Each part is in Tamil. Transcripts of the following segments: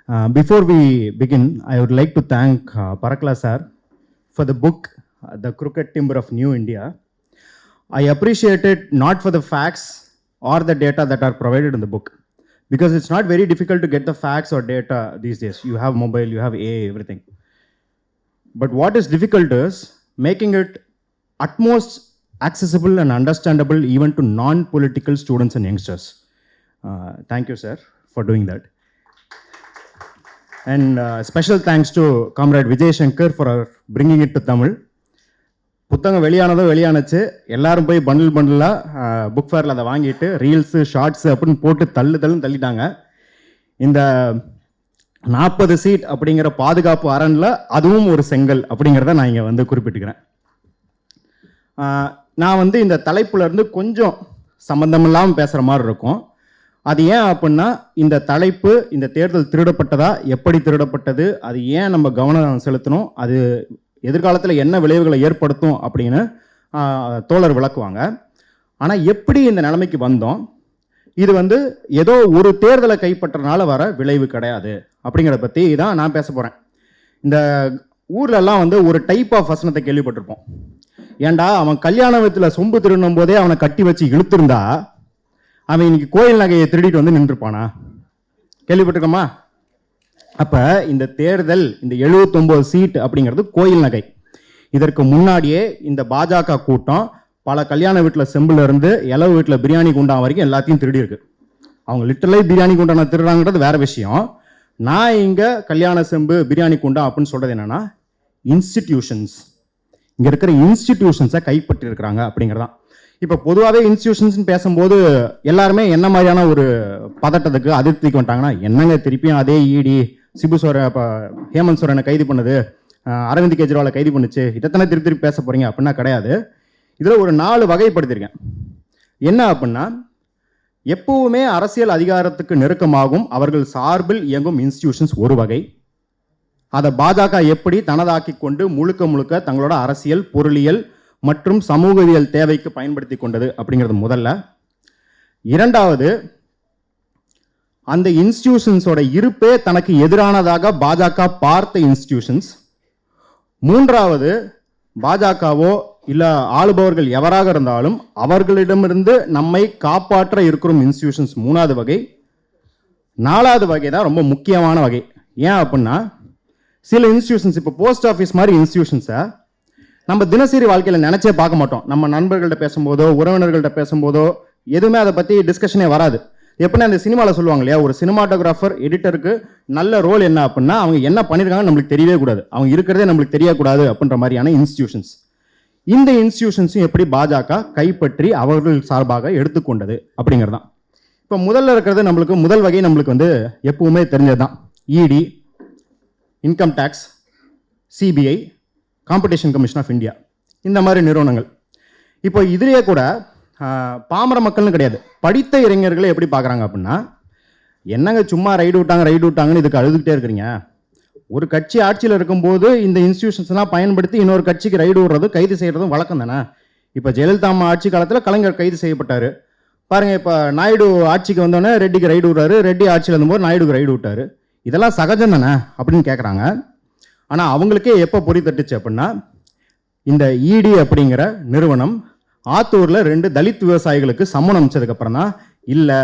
Before we begin, I would like to thank Parakla sir for the book, The Crooked Timber of New India. I appreciate it not for the facts or the data that are provided in the book, because it's not very difficult to get the facts or data these days. You have mobile, you have AI, everything. But what is difficult is making it utmost accessible and understandable even to non-political students and youngsters. Thank you, sir, for doing that. And special thanks to Comrade Vijay Shankar for bringing it to Tamil. புத்தகம் வெளியானச்சு எல்லாரும் போய் பண்டிலாக புக் ஃபேரில் அதை வாங்கிட்டு ரீல்ஸு ஷார்ட்ஸு அப்படின்னு போட்டு தள்ளிட்டாங்க. இந்த 40 சீட் அப்படிங்கிற பாதுகாப்பு அரணில் அதுவும் ஒரு செங்கல் அப்படிங்கிறத நான் இங்கே குறிப்பிட்டுக்கிறேன். நான் இந்த தலைப்புலேருந்து கொஞ்சம் சம்மந்தம் இல்லாமல் பேசுகிற மாதிரி இருக்கும். அது ஏன் அப்படின்னா இந்த தலைப்பு, இந்த தேர்தல் திருடப்பட்டதா, எப்படி திருடப்பட்டது, அது ஏன் நம்ம கவனம் செலுத்தணும், அது எதிர்காலத்தில் என்ன விளைவுகளை ஏற்படுத்தும் அப்படின்னு தோழர் விளக்குவாங்க. ஆனால் எப்படி இந்த நிலைமைக்கு வந்தோம், இது ஏதோ ஒரு தேர்தலை கைப்பற்றனால வர விளைவு கிடையாது அப்படிங்கிறத பற்றி தான் நான் பேச போகிறேன். இந்த ஊர்லெல்லாம் ஒரு டைப் ஆஃப் வசனத்தை கேள்விப்பட்டிருப்போம். ஏண்டா அவன் கல்யாண வீட்டில் சொம்பு திருடும் போதே அவனை கட்டி வச்சு இழுத்துருந்தா அவன் இன்னைக்கு கோயில் நகையை திருடிட்டு நின்றுப்பானா? கேள்விப்பட்டிருக்கோமா? அப்போ இந்த தேர்தல், இந்த 79 சீட் அப்படிங்கிறது கோயில் நகை. இதற்கு முன்னாடியே இந்த பாஜக கூட்டம் பல கல்யாண வீட்டில் செம்பில் இருந்து இலவு வீட்டில் பிரியாணி குண்டான் வரைக்கும் எல்லாத்தையும் திருடி இருக்கு. அவங்க லிட்டரலி பிரியாணி குண்டான திருடுறாங்கிறது வேற விஷயம். நான் இங்கே கல்யாண செம்பு பிரியாணி குண்டான் அப்படின்னு சொல்கிறது என்னன்னா, இன்ஸ்டிடியூஷன்ஸ், இங்கே இருக்கிற இன்ஸ்டிடியூஷன்ஸை கைப்பற்றி இருக்கிறாங்க அப்படிங்கிறதான். இப்போ பொதுவாகவே இன்ஸ்டிடியூஷன்ஸ் பேசும்போது எல்லாருமே என்ன மாதிரியான ஒரு பதட்டத்துக்கு அதிருப்திக்கு வந்துட்டாங்கன்னா, என்னங்க திருப்பியும் அதே இடி சிபு சோரன், இப்போ ஹேமந்த் சோரனை கைது பண்ணுது, அரவிந்த் கெஜ்ரிவாலை கைது பண்ணுச்சு, இதைத்தானே திருப்பி பேச போகிறீங்க அப்படின்னா கிடையாது. இதில் ஒரு 4 வகைப்படுத்தியிருக்கேன். என்ன அப்படின்னா, எப்பவுமே அரசியல் அதிகாரத்துக்கு நெருக்கமாகும் அவர்கள் சார்பில் இயங்கும் இன்ஸ்டிடியூஷன்ஸ் ஒரு வகை. அதை பாஜக எப்படி தனதாக்கி கொண்டு முழுக்க தங்களோட அரசியல், பொருளியல் மற்றும் சமூகவியல் தேவைக்கு பயன்படுத்தி கொண்டது அப்படிங்கிறது முதல்ல. இரண்டாவது, அந்த இன்ஸ்டிடியூஷன்ஸோட இருப்பே தனக்கு எதிரானதாக பாஜக பார்த்த இன்ஸ்டிடியூஷன்ஸ். மூன்றாவது, பாஜகவோ இல்லை ஆளுபவர்கள் எவராக இருந்தாலும் அவர்களிடமிருந்து நம்மை காப்பாற்ற இருக்கிற இன்ஸ்டிடியூஷன்ஸ் மூணாவது வகை. நாலாவது வகை தான் ரொம்ப முக்கியமான வகை. ஏன் அப்படின்னா, சில இன்ஸ்டிடியூஷன்ஸ், இப்போ போஸ்ட் ஆஃபீஸ் மாதிரி இன்ஸ்டிடியூஷன்ஸை நம்ம தினசரி வாழ்க்கையில் நினைச்சே பார்க்க மாட்டோம். நம்ம நண்பர்கள்ட்ட பேசும்போதோ உறவினர்கள்ட்ட பேசும்போதோ எதுவுமே அதை பற்றி டிஸ்கஷனே வராது. எப்படின்னா அந்த சினிமாவில் சொல்லுவாங்க இல்லையா, ஒரு சினிமாட்டோகிராஃபர் எடிட்டருக்கு நல்ல ரோல் என்ன அப்படின்னா, அவங்க என்ன பண்ணியிருக்காங்கன்னு நம்மளுக்கு தெரியவே கூடாது, அவங்க இருக்கிறதே நம்மளுக்கு தெரியக்கூடாது அப்படின்ற மாதிரியான இன்ஸ்டிடியூஷன்ஸ். இந்த இன்ஸ்டிடியூஷன்ஸும் எப்படி பாஜக கைப்பற்றி அவர்கள் சார்பாக எடுத்துக்கொண்டது அப்படிங்கிறது தான். இப்போ முதல்ல இருக்கிறது நம்மளுக்கு முதல் வகை நம்மளுக்கு எப்பவுமே தெரிஞ்சது தான். ED, income tax, CBI, competition commission of India, இந்த மாதிரி நிறுவனங்கள். இப்போ இதுலேயே கூட பாமர மக்கள்னு கிடையாது, படித்த இளைஞர்களை எப்படி பார்க்குறாங்க அப்படின்னா, என்னங்க சும்மா ரைடு விட்டாங்கன்னு இதுக்கு அழுதுகிட்டே இருக்கிறீங்க. ஒரு கட்சி ஆட்சியில் இருக்கும்போது இந்த இன்ஸ்டிடியூஷன்ஸ்லாம் பயன்படுத்தி இன்னொரு கட்சிக்கு ரைடு விடுறது, கைது செய்கிறதும் வழக்கம் தானே. இப்போ ஜெயலலிதா அம்மா ஆட்சி காலத்தில் கலைஞர் கைது செய்யப்பட்டார் பாருங்கள். இப்போ நாயுடு ஆட்சிக்கு வந்தோடனே ரெட்டிக்கு ரைடு விடுறாரு, ரெட்டி ஆட்சியில் இருந்தபோது நாயுடுக்கு ரைடு விட்டார். இதெல்லாம் சகஜம் தானே அப்படின்னு கேட்குறாங்க. ஆனால் அவங்களுக்கே எப்போ பொறி தட்டுச்சு அப்படின்னா, இந்த இடி அப்படிங்கிற நிறுவனம் ஆத்தூரில் 2 தலித் விவசாயிகளுக்கு சம்மன் அமைச்சதுக்கப்புறம் தான், இல்லை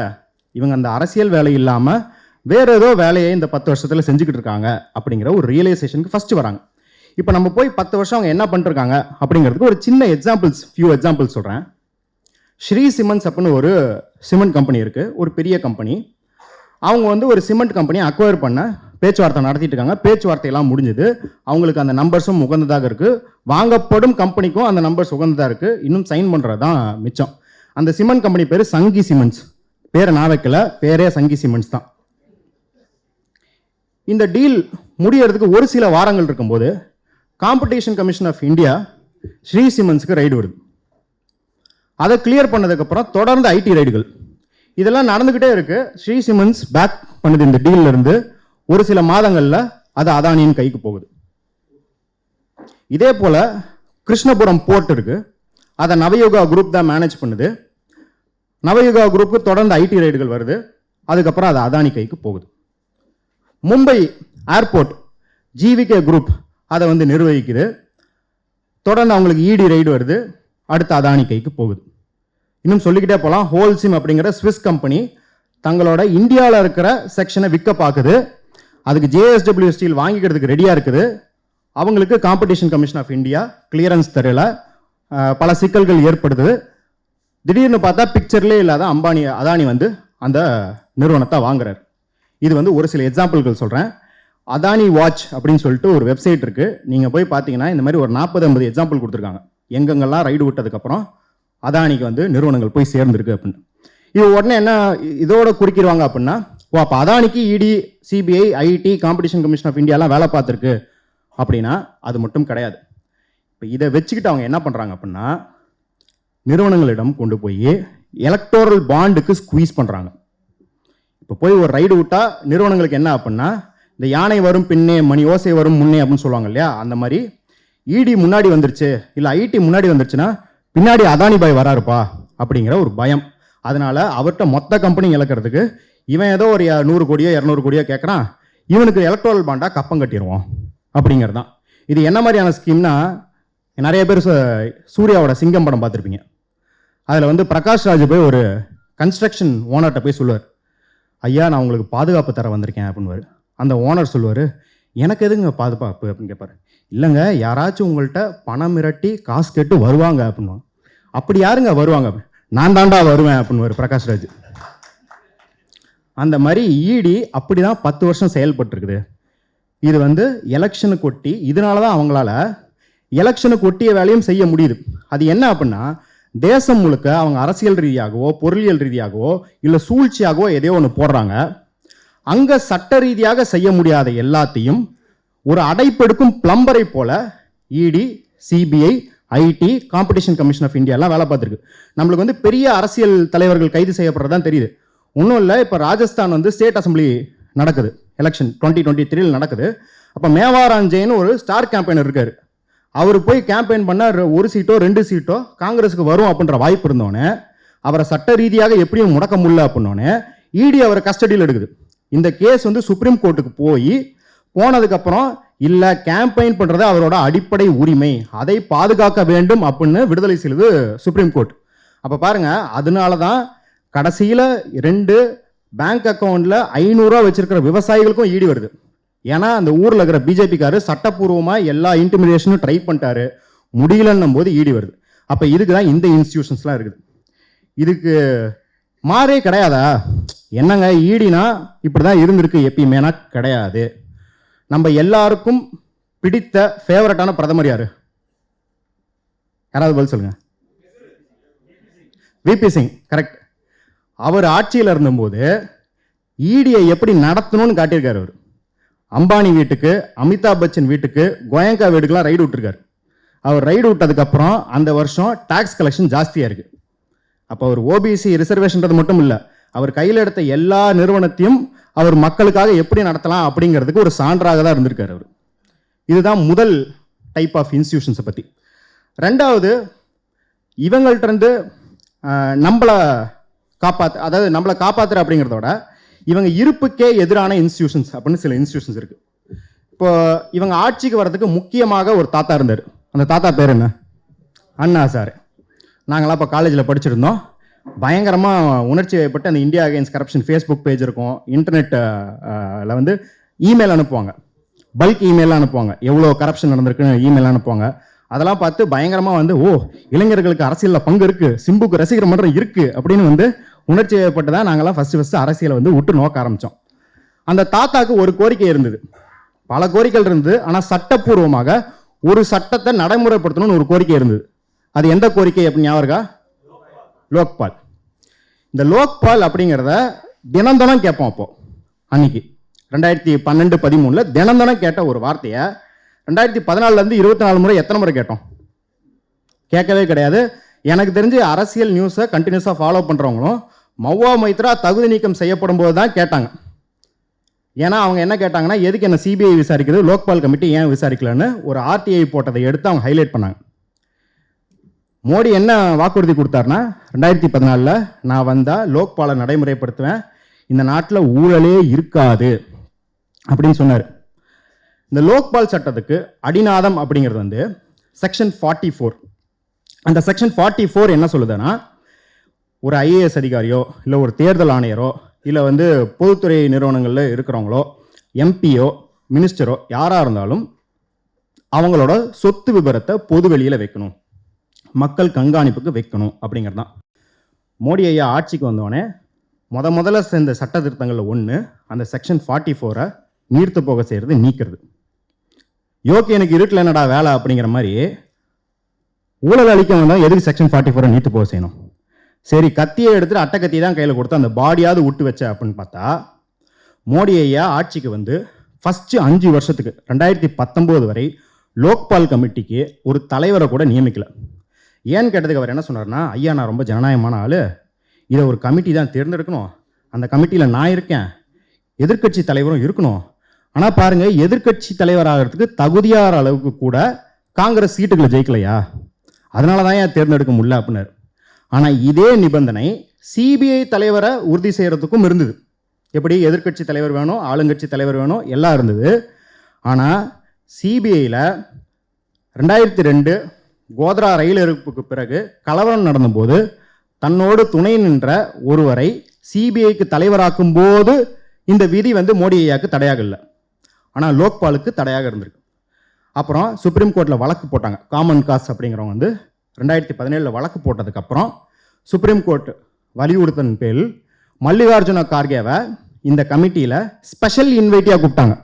இவங்க அந்த அரசியல் வேலை இல்லாமல் வேற ஏதோ வேலையை இந்த 10 வருஷத்தில் செஞ்சுக்கிட்டு இருக்காங்க அப்படிங்கிற ஒரு ரியலைசேஷனுக்கு ஃபஸ்ட்டு வராங்க. இப்போ நம்ம போய் 10 வருஷம் அவங்க என்ன பண்ணிருக்காங்க அப்படிங்கிறதுக்கு ஒரு சின்ன ஃபியூ எக்ஸாம்பிள்ஸ் சொல்கிறேன். ஸ்ரீ சிமெண்ட்ஸ் அப்படின்னு ஒரு சிமெண்ட் கம்பெனி இருக்குது, ஒரு பெரிய கம்பெனி. அவங்க ஒரு சிமெண்ட் கம்பெனியை அக்வயர் பண்ண பேச்சுவார்த்தை நடத்திட்டு இருக்காங்க. பேச்சுவார்த்தையெல்லாம் முடிஞ்சது, அவங்களுக்கு அந்த நம்பர்ஸும் உகந்ததாக இருக்குது, வாங்கப்படும் கம்பெனிக்கும் அந்த நம்பர்ஸ் உகந்ததாக இருக்குது, இன்னும் சைன் பண்ணுறது தான் மிச்சம். அந்த சிமெண்ட் கம்பெனி பேர் சங்கி சிமெண்ட்ஸ். பேரை நான் வைக்கல, பேரே சங்கி சிமெண்ட்ஸ் தான். இந்த டீல் முடியறதுக்கு ஒரு சில வாரங்கள் இருக்கும்போது competition commission of India Shree சிமெண்ட்ஸுக்கு ரைடு வருது. அதை கிளியர் பண்ணதுக்கப்புறம் தொடர்ந்து ஐடி ரைடுகள் இதெல்லாம் நடந்துக்கிட்டே இருக்கு. ஸ்ரீ சிமெண்ட்ஸ் பேக் பண்ணுது இந்த டீல்ல இருந்து. ஒரு சில மாதங்களில் அது அதானியின் கைக்கு போகுது. இதே போல கிருஷ்ணபுரம் போர்ட் இருக்கு, அதை நவயுகா குரூப் தான் மேனேஜ் பண்ணுது. நவயுகா குரூப்புக்கு தொடர்ந்து ஐடி ரைடுகள் வருது, அதுக்கப்புறம் அது அதானி கைக்கு போகுது. மும்பை ஏர்போர்ட் ஜிவிகே குரூப் அதை வந்து நிர்வகிக்குது. தொடர்ந்து அவங்களுக்கு இடி ரைடு வருது. அடுத்து அதானி கைக்கு போகுது. இன்னும் சொல்லிக்கிட்டே போகலாம். ஹோல்சிம் அப்படிங்கிற ஸ்விஸ் கம்பெனி தங்களோட இந்தியாவில் இருக்கிற செக்ஷனை விற்க பார்க்குது. அதுக்கு ஜேஎஸ்டபிள்யூ ஸ்டீல் வாங்கிக்கிறதுக்கு ரெடியாக இருக்குது. அவங்களுக்கு competition commission of India clearance தரல. பல சிக்கல்கள் ஏற்படுது. திடீர்னு பார்த்தா பிக்சர்லேயே இல்லாத அதானி வந்து அந்த நிறுவனத்தை வாங்குறாரு. இது வந்து ஒரு சில எக்ஸாம்பிள்கள் சொல்கிறேன். அதானி வாட்ச் அப்படின்னு சொல்லிட்டு ஒரு வெப்சைட் இருக்குது. நீங்கள் போய் பார்த்தீங்கன்னா இந்த மாதிரி ஒரு 40-50 எக்ஸாம்பிள் கொடுத்துருக்காங்க. எங்கெங்கெல்லாம் ரைடு விட்டதுக்கப்புறம் அதானிக்கு வந்து நிறுவனங்கள் போய் சேர்ந்துருக்கு அப்படின்னு. இது உடனே என்ன இதோட குறிக்கிடுவாங்க அப்படின்னா, ஓ அப்போ அதானிக்கு ED, CBI, IT, competition commission of இந்தியாலாம் வேலை பார்த்துருக்கு அப்படின்னா அது மட்டும் கிடையாது. இப்போ இதை வச்சுக்கிட்டு அவங்க என்ன பண்ணுறாங்க அப்படின்னா, நிறுவனங்களிடம் கொண்டு போய் எலக்டோரல் பாண்டுக்கு ஸ்குவீஸ் பண்ணுறாங்க. இப்போ போய் ஒரு ரைடு விட்டால் நிறுவனங்களுக்கு என்ன அப்படின்னா, இந்த யானை வரும் பின்னே மணி ஓசை வரும் முன்னே அப்படின்னு சொல்லுவாங்க இல்லையா, அந்த மாதிரி இடி முன்னாடி வந்துருச்சு இல்லை ஐடி முன்னாடி வந்துருச்சுன்னா பின்னாடி அதானி பாய் வராருப்பா அப்படிங்கிற ஒரு பயம். அதனால அவர்கிட்ட மொத்த கம்பெனி இழக்கிறதுக்கு இவன் ஏதோ ஒரு 100 கோடியோ 200 கோடியோ கேட்குறான், இவனுக்கு எலக்ட்ரல் பாண்டா கப்பம் கட்டிடுவோம் அப்படிங்கிறது தான். இது என்ன மாதிரியான ஸ்கீம்னா, நிறைய பேர் சூர்யாவோட சிங்கம் படம் பார்த்துருப்பீங்க. அதில் வந்து பிரகாஷ் ராஜ் போய் ஒரு கன்ஸ்ட்ரக்ஷன் ஓனர்கிட்ட போய் சொல்லுவார், ஐயா நான் உங்களுக்கு பாதுகாப்பு தர வந்திருக்கேன் அப்படின்னு. அந்த ஓனர் சொல்லுவார், எனக்கு எதுங்க பாதுகாப்பு அப்படின்னு கேட்பார். இல்லைங்க யாராச்சும் உங்கள்கிட்ட பணம் மிரட்டி காசு கேட்டு வருவாங்க அப்படின்னு. அப்படி யாருங்க வருவாங்க? நான் தாண்டா வருவேன் அப்படின்னு பிரகாஷ் ராஜ். அந்த மாதிரி இடி அப்படி தான் 10 வருஷம் செயல்பட்டுருக்குது. இது வந்து எலெக்ஷனுக்கு ஒட்டி, இதனால தான் அவங்களால எலெக்ஷனுக்கு ஒட்டிய வேலையும் செய்ய முடியுது. அது என்ன அப்படின்னா, தேசம் முழுக்க அவங்க அரசியல் ரீதியாகவோ பொருளியல் ரீதியாகவோ இல்லை சூழ்ச்சியாகவோ எதையோ ஒன்று போடுறாங்க. அங்கே சட்ட ரீதியாக செய்ய முடியாத எல்லாத்தையும் ஒரு அடைப்பெடுக்கும் பிளம்பரை போல ED, CBI, IT, competition commission of இந்தியாலாம் வேலை பார்த்துருக்கு. நம்மளுக்கு வந்து பெரிய அரசியல் தலைவர்கள் கைது செய்யப்படுறதான் தெரியுது. ஒன்றும் இல்லை, இப்போ ராஜஸ்தான் வந்து ஸ்டேட் அசம்பிளி நடக்குது, எலெக்ஷன் 2023 நடக்குது. அப்போ மேவாராஞ்சேன்னு ஒரு ஸ்டார் கேம்பெயினர் இருக்கார். அவர் போய் கேம்பெயின் பண்ண 1 சீட்டோ 2 சீட்டோ காங்கிரஸுக்கு வரும் அப்படின்ற வாய்ப்பு இருந்தோடனே அவரை சட்ட ரீதியாக எப்படியும் முடக்க முடியல அப்படின்னோடனே இடி அவரை கஸ்டடியில் எடுக்குது. இந்த கேஸ் வந்து சுப்ரீம் கோர்ட்டுக்கு போனதுக்கப்புறம் இல்லை கேம்பெயின் பண்ணுறது அவரோட அடிப்படை உரிமை, அதை பாதுகாக்க வேண்டும் அப்படின்னு விடுதலை செய்யுது சுப்ரீம் கோர்ட். அப்போ பாருங்க, அதனால தான் கடைசியில் 2 பேங்க் அக்கௌண்ட்டில் 500 ரூபா வச்சிருக்கிற விவசாயிகளுக்கும் ஈடு வருது. ஏன்னா அந்த ஊரில் இருக்கிற பிஜேபிக்காரு சட்டப்பூர்வமாக எல்லா இன்டிமிடேஷனும் ட்ரை பண்ணிட்டாரு, முடியலன்னும் போது ஈடு வருது. அப்போ இதுக்கு தான் இந்த இன்ஸ்டிடியூஷன்ஸ்லாம் இருக்குது. இதுக்கு மாறே கிடையாதா? என்னங்க ஈடினா இப்படி தான் இருந்திருக்கு எப்பயுமேனா கிடையாது. நம்ம எல்லாருக்கும் பிடித்த ஃபேவரட்டான பிரதமர் யாரு? யாராவது பதில் சொல்லுங்க. VP Singh, correct. அவர் ஆட்சியில் இருந்தபோது ஈடியை எப்படி நடத்தணும்னு காட்டியிருக்காரு. அவர் அம்பானி வீட்டுக்கு, அமிதாப் பச்சன் வீட்டுக்கு, கோயங்கா வீட்டுக்கெல்லாம் ரைடு விட்டுருக்காரு. அவர் ரைடு விட்டதுக்கப்புறம் அந்த வருஷம் டாக்ஸ் கலெக்ஷன் ஜாஸ்தியாக இருக்குது. அப்போ அவர் ஓபிசி ரிசர்வேஷன்றது மட்டும் இல்லை, அவர் கையில் எடுத்த எல்லா நிறுவனத்தையும் அவர் மக்களுக்காக எப்படி நடத்தலாம் அப்படிங்கிறதுக்கு ஒரு சான்றாக தான் இருந்திருக்காரு அவர். இதுதான் முதல் டைப் ஆஃப் இன்ஸ்டிடியூஷன்ஸை பற்றி. ரெண்டாவது, இவங்கள்ட்ட நம்மளை அதாவது நம்மளை காப்பாற்றுற அப்படிங்கிறதோட இவங்க இருப்புக்கே எதிரான இன்ஸ்டிடியூஷன்ஸ் அப்படின்னு சில இன்ஸ்டிடியூஷன்ஸ் இருக்குது. இப்போ இவங்க ஆட்சிக்கு வர்றதுக்கு முக்கியமாக ஒரு தாத்தா இருந்தார். அந்த தாத்தா பேர் என்ன? அண்ணா சார். நாங்களாம் இப்போ காலேஜில் படிச்சிருந்தோம். பயங்கரமாக உணர்ச்சி வயப்பட்டு அந்த India against corruption Facebook page இருக்கும், இன்டர்நெட்டில் வந்து இமெயில் அனுப்புவாங்க, பல்க் இமெயிலாம் அனுப்புவாங்க, எவ்வளோ கரப்ஷன் நடந்திருக்குன்னு இமெயில் அனுப்புவாங்க. அதெல்லாம் பார்த்து பயங்கரமாக வந்து ஓ இளைஞர்களுக்கு அரசியலில் பங்கு இருக்குது, சிம்புக்கு ரசிகர் மன்றம் இருக்குது அப்படின்னு வந்து உணர்ச்சி வயப்பட்டு தான் நாங்களாம் ஃபஸ்ட்டு அரசியலை வந்து விட்டு நோக்க ஆரம்பித்தோம். அந்த தாத்தாக்கு ஒரு கோரிக்கை இருந்தது, பல கோரிக்கைகள் இருந்தது. ஆனால் சட்டப்பூர்வமாக ஒரு சட்டத்தை நடைமுறைப்படுத்தணும்னு ஒரு கோரிக்கை இருந்தது. அது எந்த கோரிக்கை அப்படின்னு ஞாபகம் இருக்கா? லோக்பால். இந்த லோக்பால் அப்படிங்கிறத தினம் கேட்போம். அப்போ அன்னைக்கு 2012-13 தினம் கேட்ட ஒரு வார்த்தையை 2014 24 முறை எத்தனை முறை கேட்டோம்? கேட்கவே கிடையாது. எனக்கு தெரிஞ்சு அரசியல் நியூஸை கண்டினியூஸாக ஃபாலோ பண்ணுறவங்களும் மௌவா மைத்ரா தகுதி நீக்கம் செய்யப்படும் போது தான் கேட்டாங்க. ஏன்னா அவங்க என்ன கேட்டாங்கன்னா, எதுக்கு என்ன சிபிஐ விசாரிக்குது, லோக்பால் கமிட்டி ஏன் விசாரிக்கலன்னு ஒரு ஆர்டிஐ போட்டதை எடுத்து அவங்க ஹைலைட் பண்ணாங்க. மோடி என்ன வாக்குறுதி கொடுத்தாருன்னா, 2014 நான் வந்தால் லோக்பாலை நடைமுறைப்படுத்துவேன், இந்த நாட்டில் ஊழலே இருக்காது அப்படின்னு சொன்னார். இந்த லோக்பால் சட்டத்துக்கு அடிநாதம் அப்படிங்கிறது வந்து செக்ஷன் 44. அந்த செக்ஷன் 44 என்ன சொல்லுதுன்னா, ஒரு ஐஏஎஸ் அதிகாரியோ இல்லை ஒரு தேர்தல் ஆணையரோ இல்லை வந்து பொதுத்துறை நிறுவனங்களில் இருக்கிறவங்களோ எம்பியோ மினிஸ்டரோ யாராக இருந்தாலும் அவங்களோட சொத்து விபரத்தை பொது வெளியில் வைக்கணும், மக்கள் கண்காணிப்புக்கு வைக்கணும் அப்படிங்கிறது தான். மோடி ஐயா ஆட்சிக்கு வந்தோடனே முதல்ல சேர்ந்த சட்ட திருத்தங்களில் ஒன்று அந்த செக்ஷன் 44 நீர்த்து போக செய்கிறது, நீக்கிறது. யோகி எனக்கு இருட்டில் என்னடா வேலை அப்படிங்கிற மாதிரி ஊழல் அளிக்க வந்தால் எதுக்கு செக்ஷன் 44 நீர்த்து போக செய்யணும்? சரி, கத்தியை எடுத்துட்டு அட்டை கத்தி தான் கையில் கொடுத்து அந்த பாடியாவது விட்டு வச்ச அப்படின்னு பார்த்தா, மோடி ஐயா ஆட்சிக்கு வந்து ஃபஸ்ட்டு 5 வருஷத்துக்கு 2019 வரை லோக்பால் கமிட்டிக்கு ஒரு தலைவரை கூட நியமிக்கல. ஏன்னு கேட்டதுக்கு அவர் என்ன சொன்னார்னா, ஐயா நான் ரொம்ப ஜனநாயகமான ஆள், இதை ஒரு கமிட்டி தான் தேர்ந்தெடுக்கணும், அந்த கமிட்டியில் நான் இருக்கேன், எதிர்க்கட்சி தலைவரும் இருக்கணும். ஆனால் பாருங்கள், எதிர்க்கட்சி தலைவர் ஆகிறதுக்கு தகுதியாகிற அளவுக்கு கூட காங்கிரஸ் சீட்டுகளை ஜெயிக்கலையா, அதனால தான் ஏன் தேர்ந்தெடுக்க முடியல அப்படின்னாரு. ஆனால் இதே நிபந்தனை சிபிஐ தலைவரை உறுதி செய்கிறதுக்கும் இருந்தது. எப்படி எதிர்க்கட்சி தலைவர் வேணும், ஆளுங்கட்சி தலைவர் வேணும், எல்லாம் இருந்தது. ஆனால் சிபிஐயில் 2002 கோத்ரா ரயில் எரிப்புக்கு பிறகு கலவரம் நடந்தபோது தன்னோடு துணை நின்ற ஒருவரை சிபிஐக்கு தலைவராக்கும் போது இந்த விதி வந்து மோடி ஐயாவுக்கு தடையாக இல்லை, ஆனால் லோக்பாலுக்கு தடையாக இருந்திருக்கு. அப்புறம் சுப்ரீம் கோர்ட்டில் வழக்கு போட்டாங்க. காமன் காஸ் அப்படிங்கிறவங்க வந்து 2017 வழக்கு போட்டதுக்கப்புறம் சுப்ரீம் கோர்ட் வலியுறுத்தின் பேரில் மல்லிகார்ஜுன கார்கேவை இந்த கமிட்டியில் ஸ்பெஷல் இன்வைட்டியாக கூப்பிட்டாங்க.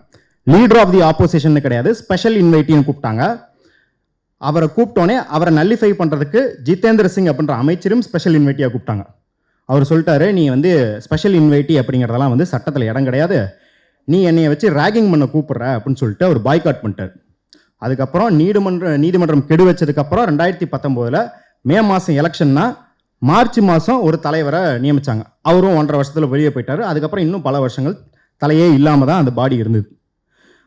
லீடர் ஆஃப் தி ஆப்போசிஷன் கிடையாது, ஸ்பெஷல் இன்வைட்டின்னு கூப்பிட்டாங்க. அவரை கூப்பிட்டோன்னே அவரை நல்லிஃபை பண்ணுறதுக்கு ஜிதேந்திர சிங் அப்படின்ற அமைச்சரும் ஸ்பெஷல் இன்வைட்டியாக கூப்பிட்டாங்க. அவர் சொல்லிட்டாரு, நீ வந்து ஸ்பெஷல் இன்வைட்டி அப்படிங்கிறதெல்லாம் வந்து சட்டத்தில் இடம் கிடையாது, நீ என்னையை வச்சு ரேகிங் பண்ண கூப்பிட்ற அப்படின்னு சொல்லிட்டு அவர் பாய்காட் பண்ணிட்டார். அதுக்கப்புறம் நீதிமன்றம் கெடு வச்சதுக்கப்புறம் 2019 மே மாதம் எலெக்ஷன்னா மார்ச் மாதம் ஒரு தலைவரை நியமித்தாங்க. அவரும் 1.5 வருஷத்தில் வெளியே போயிட்டார். அதுக்கப்புறம் இன்னும் பல வருஷங்கள் தலையே இல்லாமல் தான் அந்த பாடி இருந்தது.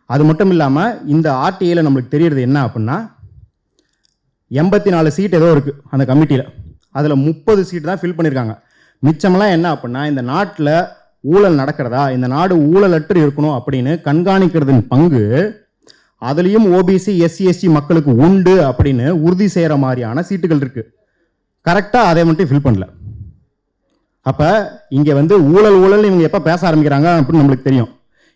அது மட்டும் இல்லாமல் இந்த ஆர்டிஐயில் நம்மளுக்கு தெரியறது என்ன அப்படின்னா, 84 சீட் ஏதோ இருக்குது அந்த கமிட்டியில், அதில் 30 சீட் தான் ஃபில் பண்ணியிருக்காங்க. மிச்சமெல்லாம் என்ன அப்படின்னா, இந்த நாட்டில் ஊழல் நடக்கிறதா, இந்த நாடு ஊழலற்று இருக்கணும் அப்படின்னு கண்காணிக்கிறதுன்னு பங்கு அதுலேயும் ஓபிசி எஸ்சி எஸ்டி மக்களுக்கு உண்டு அப்படின்னு உறுதி செய்கிற மாதிரியான சீட்டுகள் இருக்குது. கரெக்டாக அதை மட்டும் ஃபில் பண்ணல. அப்போ இங்கே வந்து ஊழல் இவங்க எப்போ பேச ஆரம்பிக்கிறாங்க அப்படின்னு நம்மளுக்கு தெரியும்.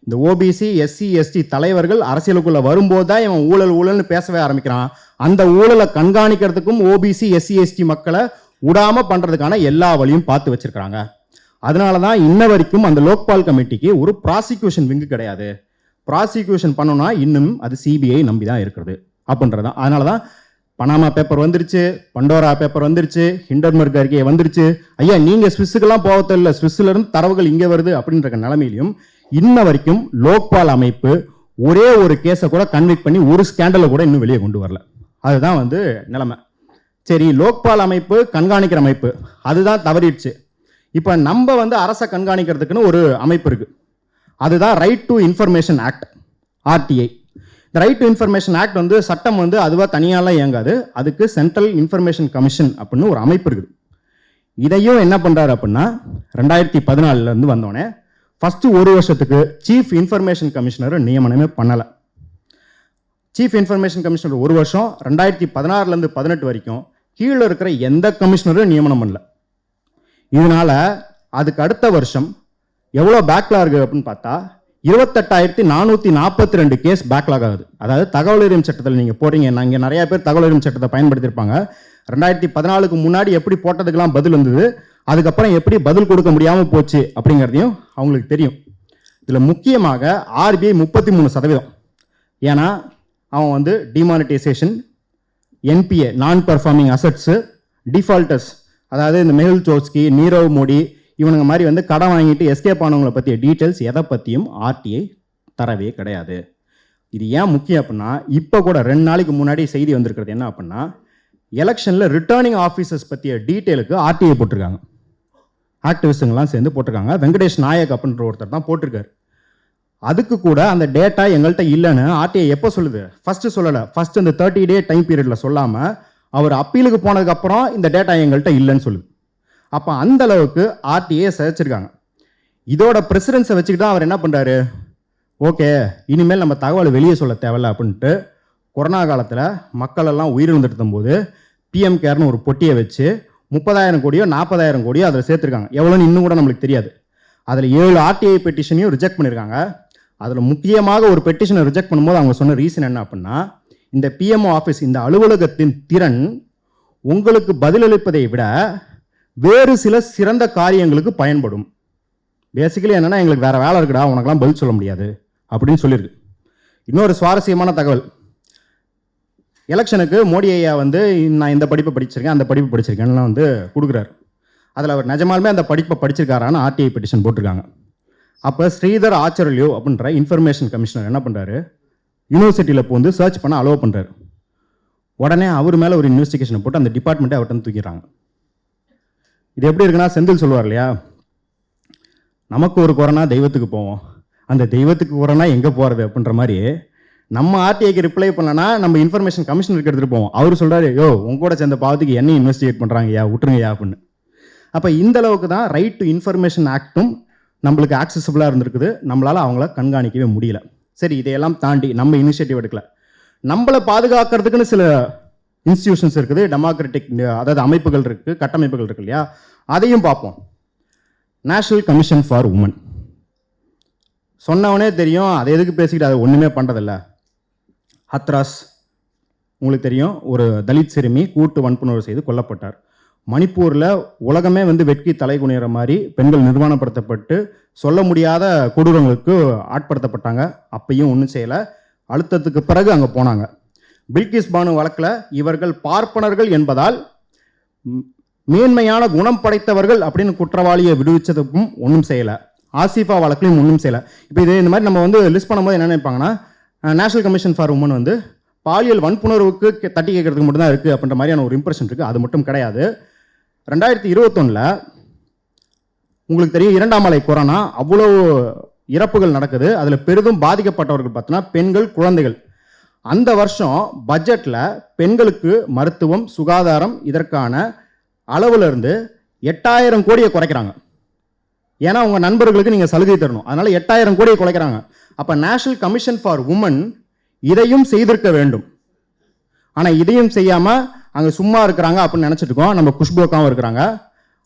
இந்த ஓபிசி எஸ்சி எஸ்டி தலைவர்கள் அரசியலுக்குள்ளே வரும்போது தான் இவன் ஊழல்னு பேசவே ஆரம்பிக்கிறான். அந்த ஊழலை கண்காணிக்கிறதுக்கும் ஓபிசி எஸ்சி எஸ்டி மக்களை விடாமல் பண்ணுறதுக்கான எல்லா வழியும் பார்த்து வச்சுருக்கிறாங்க. அதனால தான் இன்ன வரைக்கும் அந்த லோக்பால் கமிட்டிக்கு ஒரு ப்ராசிக்யூஷன் விங்கு கிடையாது. ப்ராசிக்யூஷன் பண்ணோன்னா இன்னும் அது சிபிஐ நம்பி தான் இருக்கிறது அப்படின்றது தான். அதனால தான் பனாமா பேப்பர் வந்துருச்சு, பண்டோரா பேப்பர் வந்துருச்சு, ஹிண்டன்பர்க் அறிக்கை வந்துருச்சு. ஐயா நீங்கள் ஸ்விஸ்ஸுக்கெல்லாம் போகத்தில்லை, ஸ்விஸ்ஸிலேருந்து தரவுகள் இங்கே வருது அப்படின்ற நிலைமையிலையும் இன்ன வரைக்கும் லோக்பால் அமைப்பு ஒரே ஒரு கேஸை கூட கன்விக்ட் பண்ணி ஒரு ஸ்கேண்டலை கூட இன்னும் வெளியே கொண்டு வரல. அதுதான் வந்து நிலைமை. சரி, லோக்பால் அமைப்பு கண்காணிக்கிற அமைப்பு அதுதான் தவறிடுச்சு. இப்போ நம்ம வந்து அரசை கண்காணிக்கிறதுக்குன்னு ஒரு அமைப்பு இருக்குது, அதுதான் right to information act, RTI. இந்த ரைட் டு இன்ஃபர்மேஷன் ஆக்ட் வந்து சட்டம் வந்து அதுவாக தனியாலாம் இயங்காது, அதுக்கு சென்ட்ரல் இன்ஃபர்மேஷன் கமிஷன் அப்படின்னு ஒரு அமைப்பு இருக்குது. இதையும் என்ன பண்ணுறாரு அப்படின்னா, 2014 வந்தோடனே ஃபஸ்ட்டு 1 வருஷத்துக்கு சீஃப் இன்ஃபர்மேஷன் கமிஷனர் நியமனமே பண்ணலை. சீஃப் இன்ஃபர்மேஷன் கமிஷனர் 1 வருஷம், 2016 18 வரைக்கும் கீழே இருக்கிற எந்த கமிஷனரும் நியமனம் பண்ணல. இதனால அதுக்கு அடுத்த வருஷம் எவ்வளோ பேக்லாக் அப்படின்னு பார்த்தா 28,442 கேஸ் பேக்லாக் ஆகுது. அதாவது தகவல் உரிமை சட்டத்தில் நீங்கள் போறீங்க, இங்கே நிறைய பேர் தகவல் உரிமை சட்டத்தை பயன்படுத்தியிருப்பாங்க. 2014 முன்னாடி எப்படி போட்டதுக்கெல்லாம் பதில் வந்தது, அதுக்கப்புறம் எப்படி பதில் கொடுக்க முடியாமல் போச்சு அப்படிங்கிறதையும் அவங்களுக்கு தெரியும். இதில் முக்கியமாக ஆர்பிஐ 33%. ஏன்னா அவன் வந்து டிமானிட்டைசேஷன், என்பிஏ நான் பர்ஃபார்மிங் அசட்ஸு, டிஃபால்டர்ஸ் அதாவது இந்த மெஹுல் சோஸ்கி, நீரவ் மோடி இவனுங்க மாதிரி வந்து கடன் வாங்கிட்டு எஸ்கேப் ஆனவங்களை பற்றிய டீட்டெயில்ஸ் எதை பற்றியும் ஆர்டிஐ தரவே கிடையாது. இது ஏன் முக்கியம் அப்படின்னா, இப்போ கூட 2 நாளைக்கு முன்னாடி செய்தி வந்திருக்கிறது என்ன அப்படின்னா, எலெக்ஷனில் ரிட்டர்னிங் ஆஃபீஸர்ஸ் பற்றிய டீட்டெயிலுக்கு ஆர்டிஐ போட்டிருக்காங்க. ஆக்டிவிஸ்டுங்கெல்லாம் சேர்ந்து போட்டிருக்காங்க. வெங்கடேஷ் நாயக் அப்படின்ற ஒருத்தர் தான் போட்டிருக்காரு. அதுக்கு கூட அந்த டேட்டா எங்கள்கிட்ட இல்லைன்னு ஆர்டிஐ எப்போ சொல்லுது? ஃபஸ்ட்டு சொல்லலை. ஃபஸ்ட்டு இந்த 30 டே டைம் பீரியடில் சொல்லாமல் அவர் அப்பீலுக்கு போனதுக்கப்புறம் இந்த டேட்டா எங்கள்கிட்ட இல்லைன்னு சொல்லுது. அப்போ அந்த அளவுக்கு ஆர்டிஐ சிதைச்சிருக்காங்க. இதோட ப்ரெசிடென்ஸை வச்சுக்கிட்டு தான் அவர் என்ன பண்ணுறாரு, ஓகே இனிமேல் நம்ம தகவலை வெளியே சொல்ல தேவையில்ல அப்படின்ட்டு கொரோனா காலத்தில் மக்கள் எல்லாம் உயிரிழந்துட்டு போது பிஎம் கேர்னு ஒரு பொட்டியை வச்சு 30,000 கோடியோ 40,000 கோடியோ அதில் சேர்த்துருக்காங்க. எவ்வளோன்னு இன்னும் கூட நம்மளுக்கு தெரியாது. அதில் 7 ஆர்டிஐ பெட்டிஷனையும் ரிஜெக்ட் பண்ணியிருக்காங்க. அதில் முக்கியமாக ஒரு பெட்டிஷனை ரிஜெக்ட் பண்ணும்போது அவங்க சொன்ன ரீசன் என்ன அப்படின்னா, இந்த பிஎம்ஓ ஆஃபீஸ், இந்த அலுவலகத்தின் திறன் உங்களுக்கு பதிலளிப்பதை விட வேறு சில சிறந்த காரியங்களுக்கு பயன்படும். பேசிக்கலி என்னென்னா, எங்களுக்கு வேறு வேலை இருக்குடா, உனக்கெல்லாம் பதில் சொல்ல முடியாது அப்படின்னு சொல்லியிருக்கு. இன்னொரு சுவாரஸ்யமான தகவல், எலெக்ஷனுக்கு மோடி ஐயா வந்து நான் இந்த படிப்பை படிச்சிருக்கேன், அந்த படிப்பு படிச்சிருக்கேன்லாம் வந்து கொடுக்குறாரு. அதில் அவர் நிஜமாலுமே அந்த படிப்பை படிச்சிருக்காரான்னு ஆர்டிஐ பெட்டிஷன் போட்டிருக்காங்க. அப்போ ஸ்ரீதர் ஆச்சரல்யோ அப்படின்ற இன்ஃபர்மேஷன் கமிஷனர் என்ன பண்ணுறாரு, யூனிவர்சிட்டியில் இப்போ வந்து சர்ச் பண்ண அலோவ் பண்ணுறாரு. உடனே அவர் மேலே ஒரு இன்வெஸ்டிகேஷனை போட்டு அந்த டிபார்ட்மெண்ட்டை அவர்கிட்ட தூக்கிறாங்க. இது எப்படி இருக்குன்னா, செந்தில் சொல்லுவார் இல்லையா, நமக்கு ஒரு கொரோனா தெய்வத்துக்கு போவோம், அந்த தெய்வத்துக்கு கொரோனா எங்கே போகிறது அப்படின்ற மாதிரி நம்ம ஆர்டிஐக்கு ரிப்ளை பண்ணலன்னா நம்ம இன்ஃபர்மேஷன் கமிஷனருக்கு எடுத்துகிட்டு போவோம். அவர் சொல்கிறாரு, யோ உங்க கூட சேர்ந்த பாவத்துக்கு என்ன இன்வெஸ்டிகேட் பண்ணுறாங்கய்யா, விட்டுருங்கய்யா அப்படின்னு. அப்போ இந்த அளவுக்கு தான் ரைட் டு இன்ஃபர்மேஷன் ஆக்டும் நம்மளுக்கு ஆக்சசபிளாக இருந்திருக்குது. நம்மளால் அவங்கள கண்காணிக்கவே முடியல. சரி, இதையெல்லாம் தாண்டி நம்ம இனிஷியேட்டிவ் எடுக்கல. நம்மளை பாதுகாக்கிறதுக்குன்னு சில இன்ஸ்டிடியூஷன்ஸ் இருக்குது, டெமோக்ராட்டிக் அதாவது அமைப்புகள் இருக்குது, கட்டமைப்புகள் இருக்கு இல்லையா, அதையும் பார்ப்போம். நேஷனல் கமிஷன் ஃபார் உமன் சொன்னவனே தெரியும், அதை எதுக்கு பேசிக்கிட்டு அதை ஒன்றுமே பண்ணுறதில்ல. ஹத்ராஸ் உங்களுக்கு தெரியும், ஒரு தலித் சிறுமி கூட்டு வன்புணர்வு செய்து கொல்லப்பட்டார். மணிப்பூரில் உலகமே வந்து வெட்கி தலை குனிகிற மாதிரி பெண்கள் நிர்வாணப்படுத்தப்பட்டு சொல்ல முடியாத கொடூரங்களுக்கு ஆட்படுத்தப்பட்டாங்க. அப்பையும் ஒன்றும் செய்யலை. அழுத்தத்துக்கு பிறகு அங்கே போனாங்க. பில்கிஸ் பானு வழக்கில் இவர்கள் பார்ப்பனர்கள் என்பதால் மேன்மையான குணம் படைத்தவர்கள் அப்படின்னு குற்றவாளியை விடுவிச்சதுக்கும் ஒன்றும் செய்யலை. ஆசிஃபா வழக்கிலையும் ஒன்றும் செய்யலை. இப்போ இது இந்த மாதிரி நம்ம வந்து லிஸ்ட் பண்ணும்போது என்ன நினைப்பாங்கன்னா, நேஷனல் கமிஷன் ஃபார் உமன் வந்து பாலியல் வன்புணர்வுக்கு தட்டி கேட்கறதுக்கு மட்டும்தான் இருக்குது அப்படின்ற மாதிரியான ஒரு இம்ப்ரெஷன் இருக்குது. அது மட்டும் கிடையாது. 2021 உங்களுக்கு தெரியும், 2ஆம் அலை கொரோனா, அவ்வளோ இறப்புகள் நடக்குது. அதில் பெரிதும் பாதிக்கப்பட்டவர்கள் பார்த்தோன்னா பெண்கள், குழந்தைகள். அந்த வருஷம் பட்ஜெட்டில் பெண்களுக்கு மருத்துவம், சுகாதாரம் இதற்கான அளவுலேருந்து 8,000 கோடியை குறைக்கிறாங்க. ஏன்னா உங்கள் நண்பர்களுக்கு நீங்கள் சலுகை தரணும், அதனால் 8,000 கோடியை குறைக்கிறாங்க. அப்போ நேஷனல் கமிஷன் ஃபார் உமன் இதையும் செய்திருக்க வேண்டும். ஆனால் இதையும் செய்யாமல் அங்கே சும்மா இருக்கிறாங்க அப்படின்னு நினச்சிட்டு இருக்கோம். நம்ம குஷ்போக்காவும் இருக்கிறாங்க.